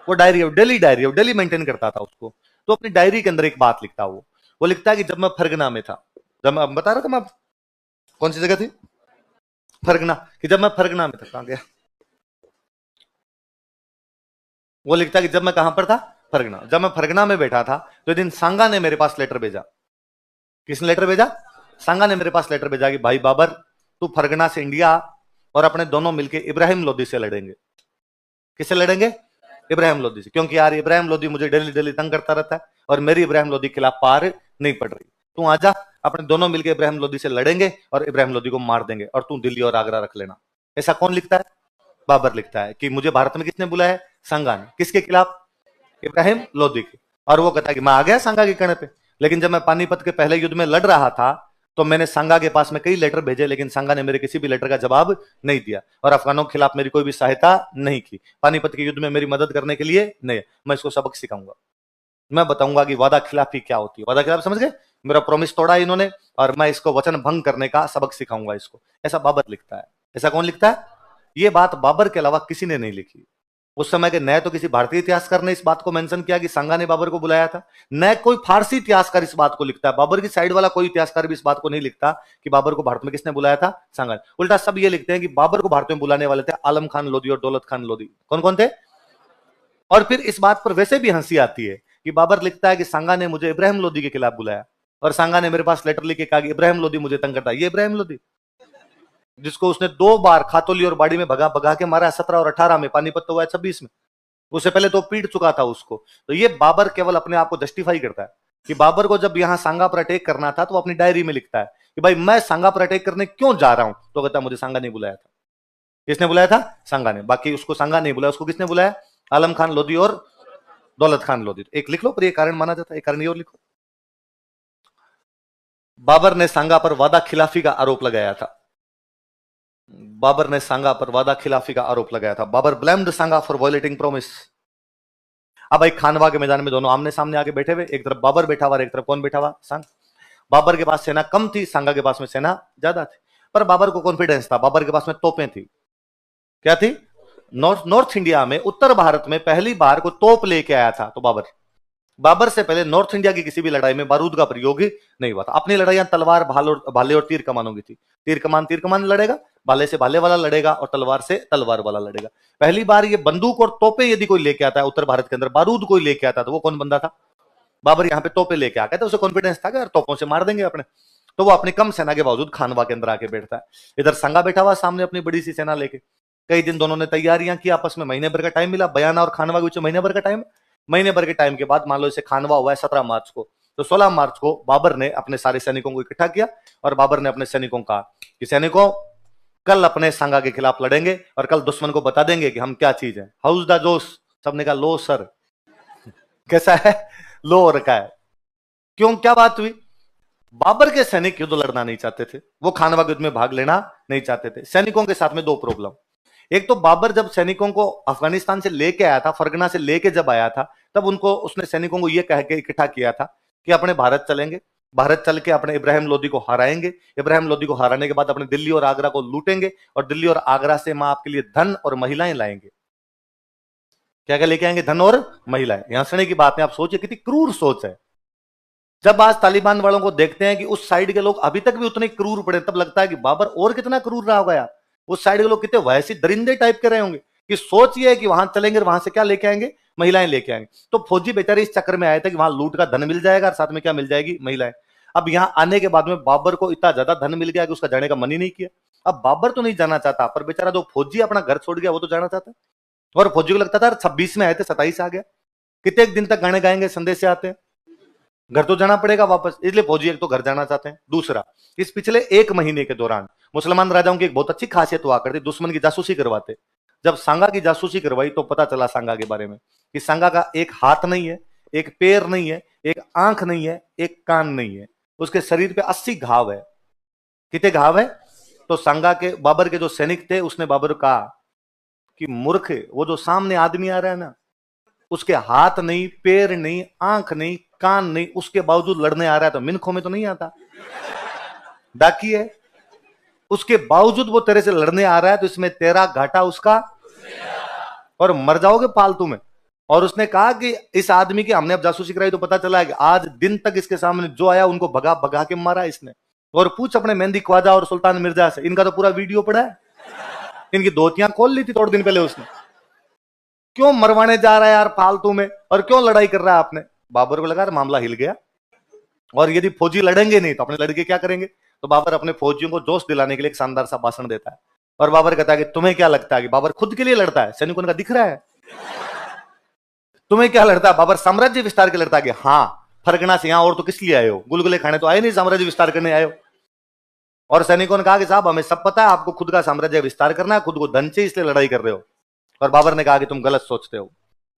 वो डायरी है, डेली डायरी है, डेली मेंटेन करता था उसको। तो अपनी डायरी के अंदर एक बात लिखता है, वो लिखता है कि जब मैं फरगना में था, जब मैं बता रहा था मैं कौन सी जगह थी? फरगना। कि जब मैं फरगना में था, कहां गया? वो लिखता है कि जब मैं कहां पर था? फरगना। जब मैं फरगना में बैठा था तो एक दिन सांगा ने मेरे पास लेटर भेजा। किसने लेटर भेजा? सांगा ने मेरे पास लेटर भेजा कि भाई बाबर, तू फरगना से इंडिया और अपने दोनों मिलके इब्राहिम लोदी से लड़ेंगे। किससे लड़ेंगे? इब्राहिम लोदी से। क्योंकि यार इब्राहिम लोदी मुझे डेली डेली तंग करता रहता है और मेरी इब्राहिम लोदी के खिलाफ पार नहीं पड़ रही। तू आजा, अपने दोनों मिलकर इब्राहिम लोदी से लड़ेंगे और इब्राहिम लोदी को मार देंगे, और तू दिल्ली और आगरा रख लेना। ऐसा कौन लिखता है? बाबर लिखता है कि मुझे भारत में किसने बुलाया है? सांगा ने। किसके खिलाफ? इब्राहिम लोदी के। और वो कहता है कि मैं आ गया सांगा के कहने पे। लेकिन जब मैं पानीपत के पहले युद्ध में लड़ रहा था तो मैंने सांगा के पास में कई लेटर भेजे, लेकिन सांगा ने मेरे किसी भी लेटर का जवाब नहीं दिया और अफगानों के खिलाफ मेरी कोई भी सहायता नहीं की। पानीपत के युद्ध में मेरी मदद करने के लिए नहीं। मैं इसको सबक सिखाऊंगा, मैं बताऊंगा कि वादा खिलाफी क्या होती है। वादा खिलाफ समझ गए? मेरा प्रॉमिस तोड़ा इन्होंने और मैं इसको वचन भंग करने का सबक सिखाऊंगा इसको। ऐसा बाबर लिखता है। ऐसा कौन लिखता है? ये बात बाबर के अलावा किसी ने नहीं लिखी। उस समय के न तो किसी भारतीय इतिहासकार ने इस बात को मेंशन किया कि सांगा ने बाबर को बुलाया था, न कोई फारसी इतिहासकार इस बात को लिखता है। बाबर की साइड वाला कोई इतिहासकार भी इस बात को नहीं लिखता कि बाबर को भारत में किसने बुलाया था? सांगा। उल्टा सब ये लिखते हैं कि बाबर को भारत में बुलाने वाले थे आलम खान लोदी और दौलत खान लोदी। कौन कौन थे? और फिर इस बात पर वैसे भी हंसी आती है कि बाबर लिखता है कि सांगा ने मुझे इब्राहिम लोदी के खिलाफ बुलाया और सांगा ने मेरे पास लेटर लिख के कहा कि इब्राहिम लोदी मुझे तंग करता है। ये इब्राहिम लोदी जिसको उसने 2 बार खातोली और बाड़ी में भगा भगा के मारा, 17 और 18 में। पानीपत तो हुआ है 26 में। उससे पहले तो पीट चुका था उसको। तो ये बाबर केवल अपने आप को जस्टिफाई करता है कि बाबर को जब यहां सांगा पर अटैक करना था तो अपनी डायरी में लिखता है कि भाई मैं सांगा पर अटैक करने क्यों जा रहा हूं। तो कहता मुझे सांगा नहीं बुलाया था। किसने बुलाया था? सांगा ने। बाकी उसको सांगा नहीं बुलाया, उसको किसने बुलाया? आलम खान लोदी और दौलत खान लोधी। एक लिख लो, पर ये कारण माना जाता है। एक कारण ये और लिखो, बाबर ने सांगा पर वादा खिलाफी का आरोप लगाया था। बाबर ने सांगा पर वादा खिलाफी का आरोप लगाया था। Babur blamed Sanga for violating promise. अब एक खानवा के मैदान में दोनों आमने सामने आके बैठे हुए, एक तरफ बाबर बैठा हुआ, एक तरफ कौन बैठा हुआ? सांगा। बाबर के पास सेना कम थी, सांगा के पास में सेना ज्यादा थी, पर बाबर को कॉन्फिडेंस था, बाबर के पास में तोपें थी। क्या थी? नॉर्थ इंडिया में, उत्तर भारत में पहली बार को तोप लेके आया था तो बाबर से पहले नॉर्थ इंडिया की किसी भी लड़ाई में बारूद का प्रयोग ही नहीं हुआ था। अपनी लड़ाइयां तलवार, भाले और तीर कमानों की थी। तीर कमान लड़ेगा, भाले से भाले वाला लड़ेगा और तलवार से तलवार वाला लड़ेगा। पहली बार ये बंदूक और तोपे यदि कोई लेके आता है उत्तर भारत के अंदर, बारूद कोई लेके आता तो वो कौन बंदा था? बाबर। यहाँ पे तोपे लेके आ गया था, उसे कॉन्फिडेंस था कि यार तोपों से मार देंगे अपने, तो वो अपनी कम सेना के बावजूद खानवा के अंदर आके बैठता है। इधर संगा बैठा हुआ सामने अपनी बड़ी सी सेना लेके। कई दिन दोनों ने तैयारियां की आपस में, महीने भर का टाइम मिला। बयाना और खानवा के बीच महीने भर का टाइम। महीने भर के टाइम के बाद मान लो इसे खानवा हुआ है 17 मार्च को, तो 16 मार्च को बाबर ने अपने सारे सैनिकों को इकट्ठा किया और बाबर ने अपने सैनिकों को कहा कि सैनिकों, कल अपने संगा के खिलाफ लड़ेंगे और कल दुश्मन को बता देंगे कि हम क्या चीज है। हाउस द जोश? सबने कहा लो सर। कैसा है? लो रखा है। क्यों, क्या बात हुई? बाबर के सैनिक युद्ध लड़ना नहीं चाहते थे, वो खानवा के युद्ध में भाग लेना नहीं चाहते थे। सैनिकों के साथ में दो प्रॉब्लम। एक तो बाबर जब सैनिकों को अफगानिस्तान से लेके आया था, फरगना से लेके जब आया था, तब उनको, उसने सैनिकों को यह कह के इकट्ठा किया था कि अपने भारत चलेंगे, भारत चल के अपने इब्राहिम लोदी को हराएंगे, इब्राहिम लोदी को हराने के बाद अपने दिल्ली और आगरा को लूटेंगे और दिल्ली और आगरा से मां आपके लिए धन और महिलाएं लाएंगे। क्या क्या लेके आएंगे? धन और महिलाएं। यहां हंसने की बात है, आप सोचिए कितनी क्रूर सोच है। जब आज तालिबान वालों को देखते हैं कि उस साइड के लोग अभी तक भी उतने क्रूर पड़े, तब लगता है कि बाबर और कितना क्रूर रहा होगा यार। उस साइड के लोग कितने वैसे दरिंदे टाइप के रहे होंगे कि सोच ये है कि वहां चलेंगे और वहां से क्या लेके आएंगे? महिलाएं लेके आएंगे। तो फौजी बेचारे इस चक्कर में आए थे कि वहां लूट का धन मिल जाएगा और साथ में क्या मिल जाएगी? महिलाएं। अब यहां आने के बाद में बाबर को इतना ज्यादा धन मिल गया कि उसका जाने का मन ही नहीं किया। अब बाबर तो नहीं जाना चाहता, पर बेचारा जो फौजी अपना घर छोड़ गया वो तो जाना चाहता है। और फौजी को लगता था 26 में आए थे 27 आ गया, कितने दिन तक गाने गाएंगे, संदेश से आते हैं, घर तो जाना पड़ेगा वापस। इसलिए फौजी एक तो घर जाना चाहते हैं। दूसरा, इस पिछले 1 महीने के दौरान मुसलमान राजाओं की एक बहुत अच्छी खासियत हुआ करती, दुश्मन की जासूसी करवाते। जब सांगा की जासूसी करवाई तो पता चला सांगा के बारे में कि सांगा का एक हाथ नहीं है, एक पैर नहीं है, एक आंख नहीं है, एक कान नहीं है, उसके शरीर पे 80 घाव है। कितने घाव है? तो सांगा के, बाबर के जो सैनिक थे, उसने बाबर को कहा कि मूर्ख, वो जो सामने आदमी आ रहा है ना, उसके हाथ नहीं, पैर नहीं, आंख नहीं, कान नहीं, उसके बावजूद लड़ने आ रहा है, तो मिनखों में तो नहीं आता, डाकी है। उसके बावजूद वो तेरे से लड़ने आ रहा है, तो इसमें तेरा घाटा उसका, और मर जाओगे फालतू में। और उसने कहा कि इस आदमी की हमने अब जासूसी कराई तो पता चला कि आज दिन तक इसके सामने जो आया उनको भगा भगा के मारा इसने। और पूछ अपने मेहंदी ख्वाजा और सुल्तान मिर्जा से, इनका तो पूरा वीडियो पड़ा है, इनकी धोतियां खोल ली थी थोड़े दिन पहले उसने। क्यों मरवाने जा रहा है यार फालतू में, और क्यों लड़ाई कर रहा है आपने? बाबर को लगा मामला हिल गया, और यदि फौजी लड़ेंगे नहीं तो अपने लड़के क्या करेंगे? तो बाबर अपने फौजियों को जोश दिलाने के लिए एक शानदार सा भाषण देता है, और बाबर कहता है कि तुम्हें क्या लगता है कि बाबर खुद के लिए लड़ता है? सैनिकों का दिख रहा है। तुम्हें क्या लगता है? बाबर साम्राज्य विस्तार के लड़ता है कि हाँ, फरगना से यहां और तो किस लिए आए हो? गुलगुले खाने तो आए नहीं, साम्राज्य विस्तार करने आए हो। और सैनिकों ने कहा कि साहब हमें सब पता है, आपको खुद का साम्राज्य विस्तार करना है, खुद को धन से इसलिए लड़ाई कर रहे हो। और बाबर ने कहा कि तुम गलत सोचते हो।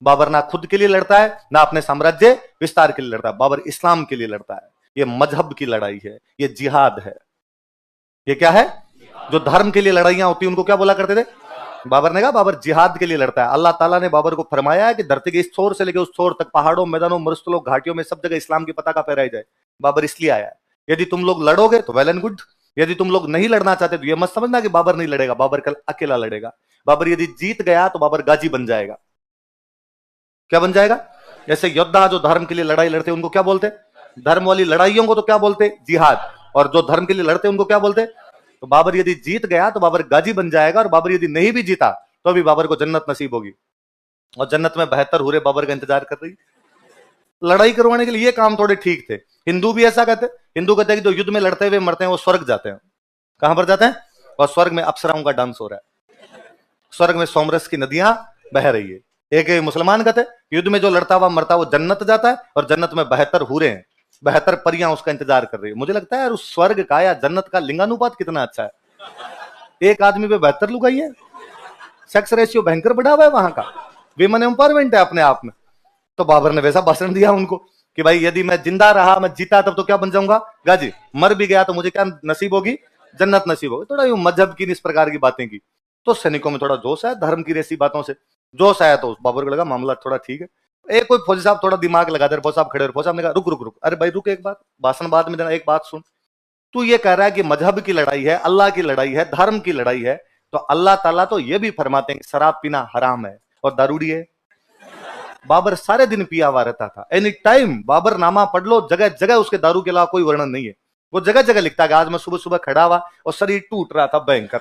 बाबर ना खुद के लिए लड़ता है, ना अपने साम्राज्य विस्तार के लिए लड़ता है, बाबर इस्लाम के लिए लड़ता है। ये मजहब की लड़ाई है, ये जिहाद है। ये क्या है? जो धर्म के लिए लड़ाइयां होती है उनको क्या बोला करते थे? बाबर ने कहा बाबर जिहाद के लिए लड़ता है। अल्लाह ताला ने बाबर को फरमाया है कि धरती के इस छोर से लेकर उस छोर तक, पहाड़ों, मैदानों, मरुस्थलों, घाटियों में सब जगह इस्लाम की पताका फहराई जाए। बाबर इसलिए आया है। यदि तुम लोग लड़ोगे तो वेल एंड गुड, यदि तुम लोग नहीं लड़ना चाहते तो ये मत समझना कि बाबर नहीं लड़ेगा, बाबर कल अकेला लड़ेगा। बाबर यदि जीत गया तो बाबर गाजी बन जाएगा। क्या बन जाएगा? जैसे योद्धा जो धर्म के लिए लड़ाई लड़ते उनको क्या बोलते? धर्म वाली लड़ाइयों को तो क्या बोलते? जिहाद। और जो धर्म के लिए लड़ते उनको क्या बोलते? तो बाबर यदि जीत गया तो बाबर गाजी बन जाएगा, और बाबर यदि नहीं भी जीता तो भी बाबर को जन्नत नसीब होगी, और जन्नत में 72 हूरें बाबर का इंतजार कर रही। लड़ाई करवाने के लिए ये काम थोड़े ठीक थे। हिंदू भी ऐसा कहते, हिंदू कहते हैं कि जो युद्ध में लड़ते हुए मरते हैं वो स्वर्ग जाते हैं। कहां पर जाते हैं? और स्वर्ग में अप्सराओं का डांस हो रहा है, स्वर्ग में सोमरस की नदियां बह रही है। एक मुसलमान कहते युद्ध में जो लड़ता हुआ मरता वो जन्नत जाता है, और जन्नत में 72 हूरें हैं, 72 परियां उसका इंतजार कर रही है। मुझे लगता है यार उस स्वर्ग का या जन्नत का लिंगानुपात कितना अच्छा है। एक आदमी पे 72 लुगाई है, सेक्स रेशियो भयंकर बढ़ा हुआ है वहां का, विमेन एम्पावरमेंट है अपने आप में। तो बाबर ने वैसा भाषण दिया उनको कि भाई यदि मैं जिंदा रहा, मैं जीता, तब तो क्या बन जाऊंगा? गाजी। मर भी गया तो मुझे क्या नसीब होगी? जन्नत नसीब होगी। थोड़ा यूं मजहब की इस प्रकार की बातें की तो सैनिकों में थोड़ा जोश आया, धर्म की ऐसी बातों से जोश आया, तो बाबर को लगा मामला थोड़ा ठीक है। एक कोई फौजी साहब थोड़ा दिमाग लगा दे, फौजी साहब खड़े, फौजी साहब ने कहा रुक रुक रुक, अरे भाई रुक एक बात, भाषण बाद में देना, एक बात सुन, तू ये कह रहा है कि मजहब की लड़ाई है, अल्लाह की लड़ाई है, धर्म की लड़ाई है, तो अल्लाह ताला तो ये भी फरमाते हैं कि शराब पीना हराम है और दारूड़ी है। बाबर सारे दिन पिया हुआ रहता था, एनी टाइम बाबर नामा पढ़ लो, जगह जगह उसके दारू के अलावा कोई वर्णन नहीं है। वो जगह जगह लिखता है आज मैं सुबह सुबह खड़ा हुआ और शरीर टूट रहा था भयंकर,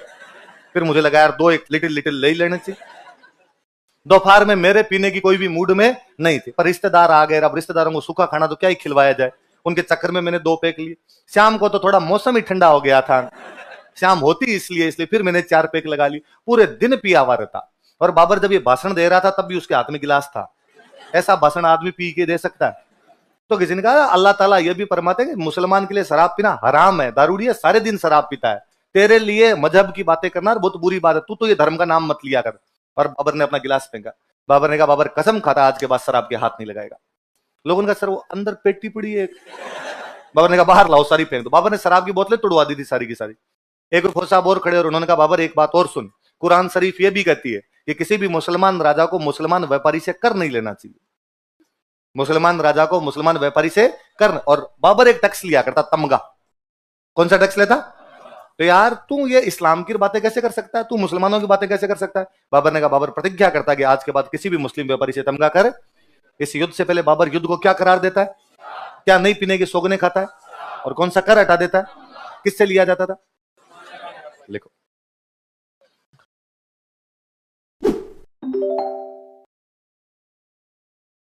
फिर मुझे लगा यार दो एक लिटिल लिटिल ले लेने चाहिए। दोपहर में मेरे पीने की कोई भी मूड में नहीं थी, पर रिश्तेदार आ गए, अब रिश्तेदारों को सूखा खाना तो क्या ही खिलवाया जाए, उनके चक्कर में मैंने 2 पैक लिए। शाम को तो थोड़ा मौसम ही ठंडा हो गया था, शाम होती इसलिए फिर मैंने 4 पैक लगा ली। पूरे दिन पिया हुआ रहता, और बाबर जब ये भाषण दे रहा था तब भी उसके हाथ में गिलास था। ऐसा भाषण आदमी पी के दे सकता है? तो किसी ने कहा अल्लाह ताला ये भी फरमाते हैं कि मुसलमान के लिए शराब पीना हराम है, दारूड़ी है, सारे दिन शराब पीता है, तेरे लिए मजहब की बातें करना बहुत बुरी बात है, तू तो ये धर्म का नाम मत लिया कर। और बाबर ने अपना गिलास फेंका। बाबर ने कहा बाबर कसम खाता आज के बाद शराब के हाथ नहीं लगाएगा। लोगों ने कहा सर वो अंदर पेटी पड़ी है। बाबर ने कहा बाहर लाओ, सारी फेंक दो। बाबर ने शराब की बोतलें तुड़वा दी थी सारी की सारी। एक फौज साहब और खड़े और उन्होंने कहा बाबर एक बात और सुन, कुरान शरीफ ये भी कहती है कि किसी भी मुसलमान राजा को मुसलमान व्यापारी से कर नहीं लेना चाहिए, मुसलमान राजा को मुसलमान व्यापारी से कर। और बाबर एक टैक्स लिया करता, तमगा। कौन सा टैक्स लेता? तो यार तू ये इस्लाम की बातें कैसे कर सकता है, तू मुसलमानों की बातें कैसे कर सकता है? बाबर ने कहा बाबर प्रतिज्ञा करता है कि आज के बाद किसी भी मुस्लिम व्यापारी से तमगा कर। इस युद्ध से पहले बाबर युद्ध को क्या करार देता है? क्या नहीं पीने की सोगने खाता है? और कौन सा कर हटा देता है? किससे लिया जाता था? लिखो।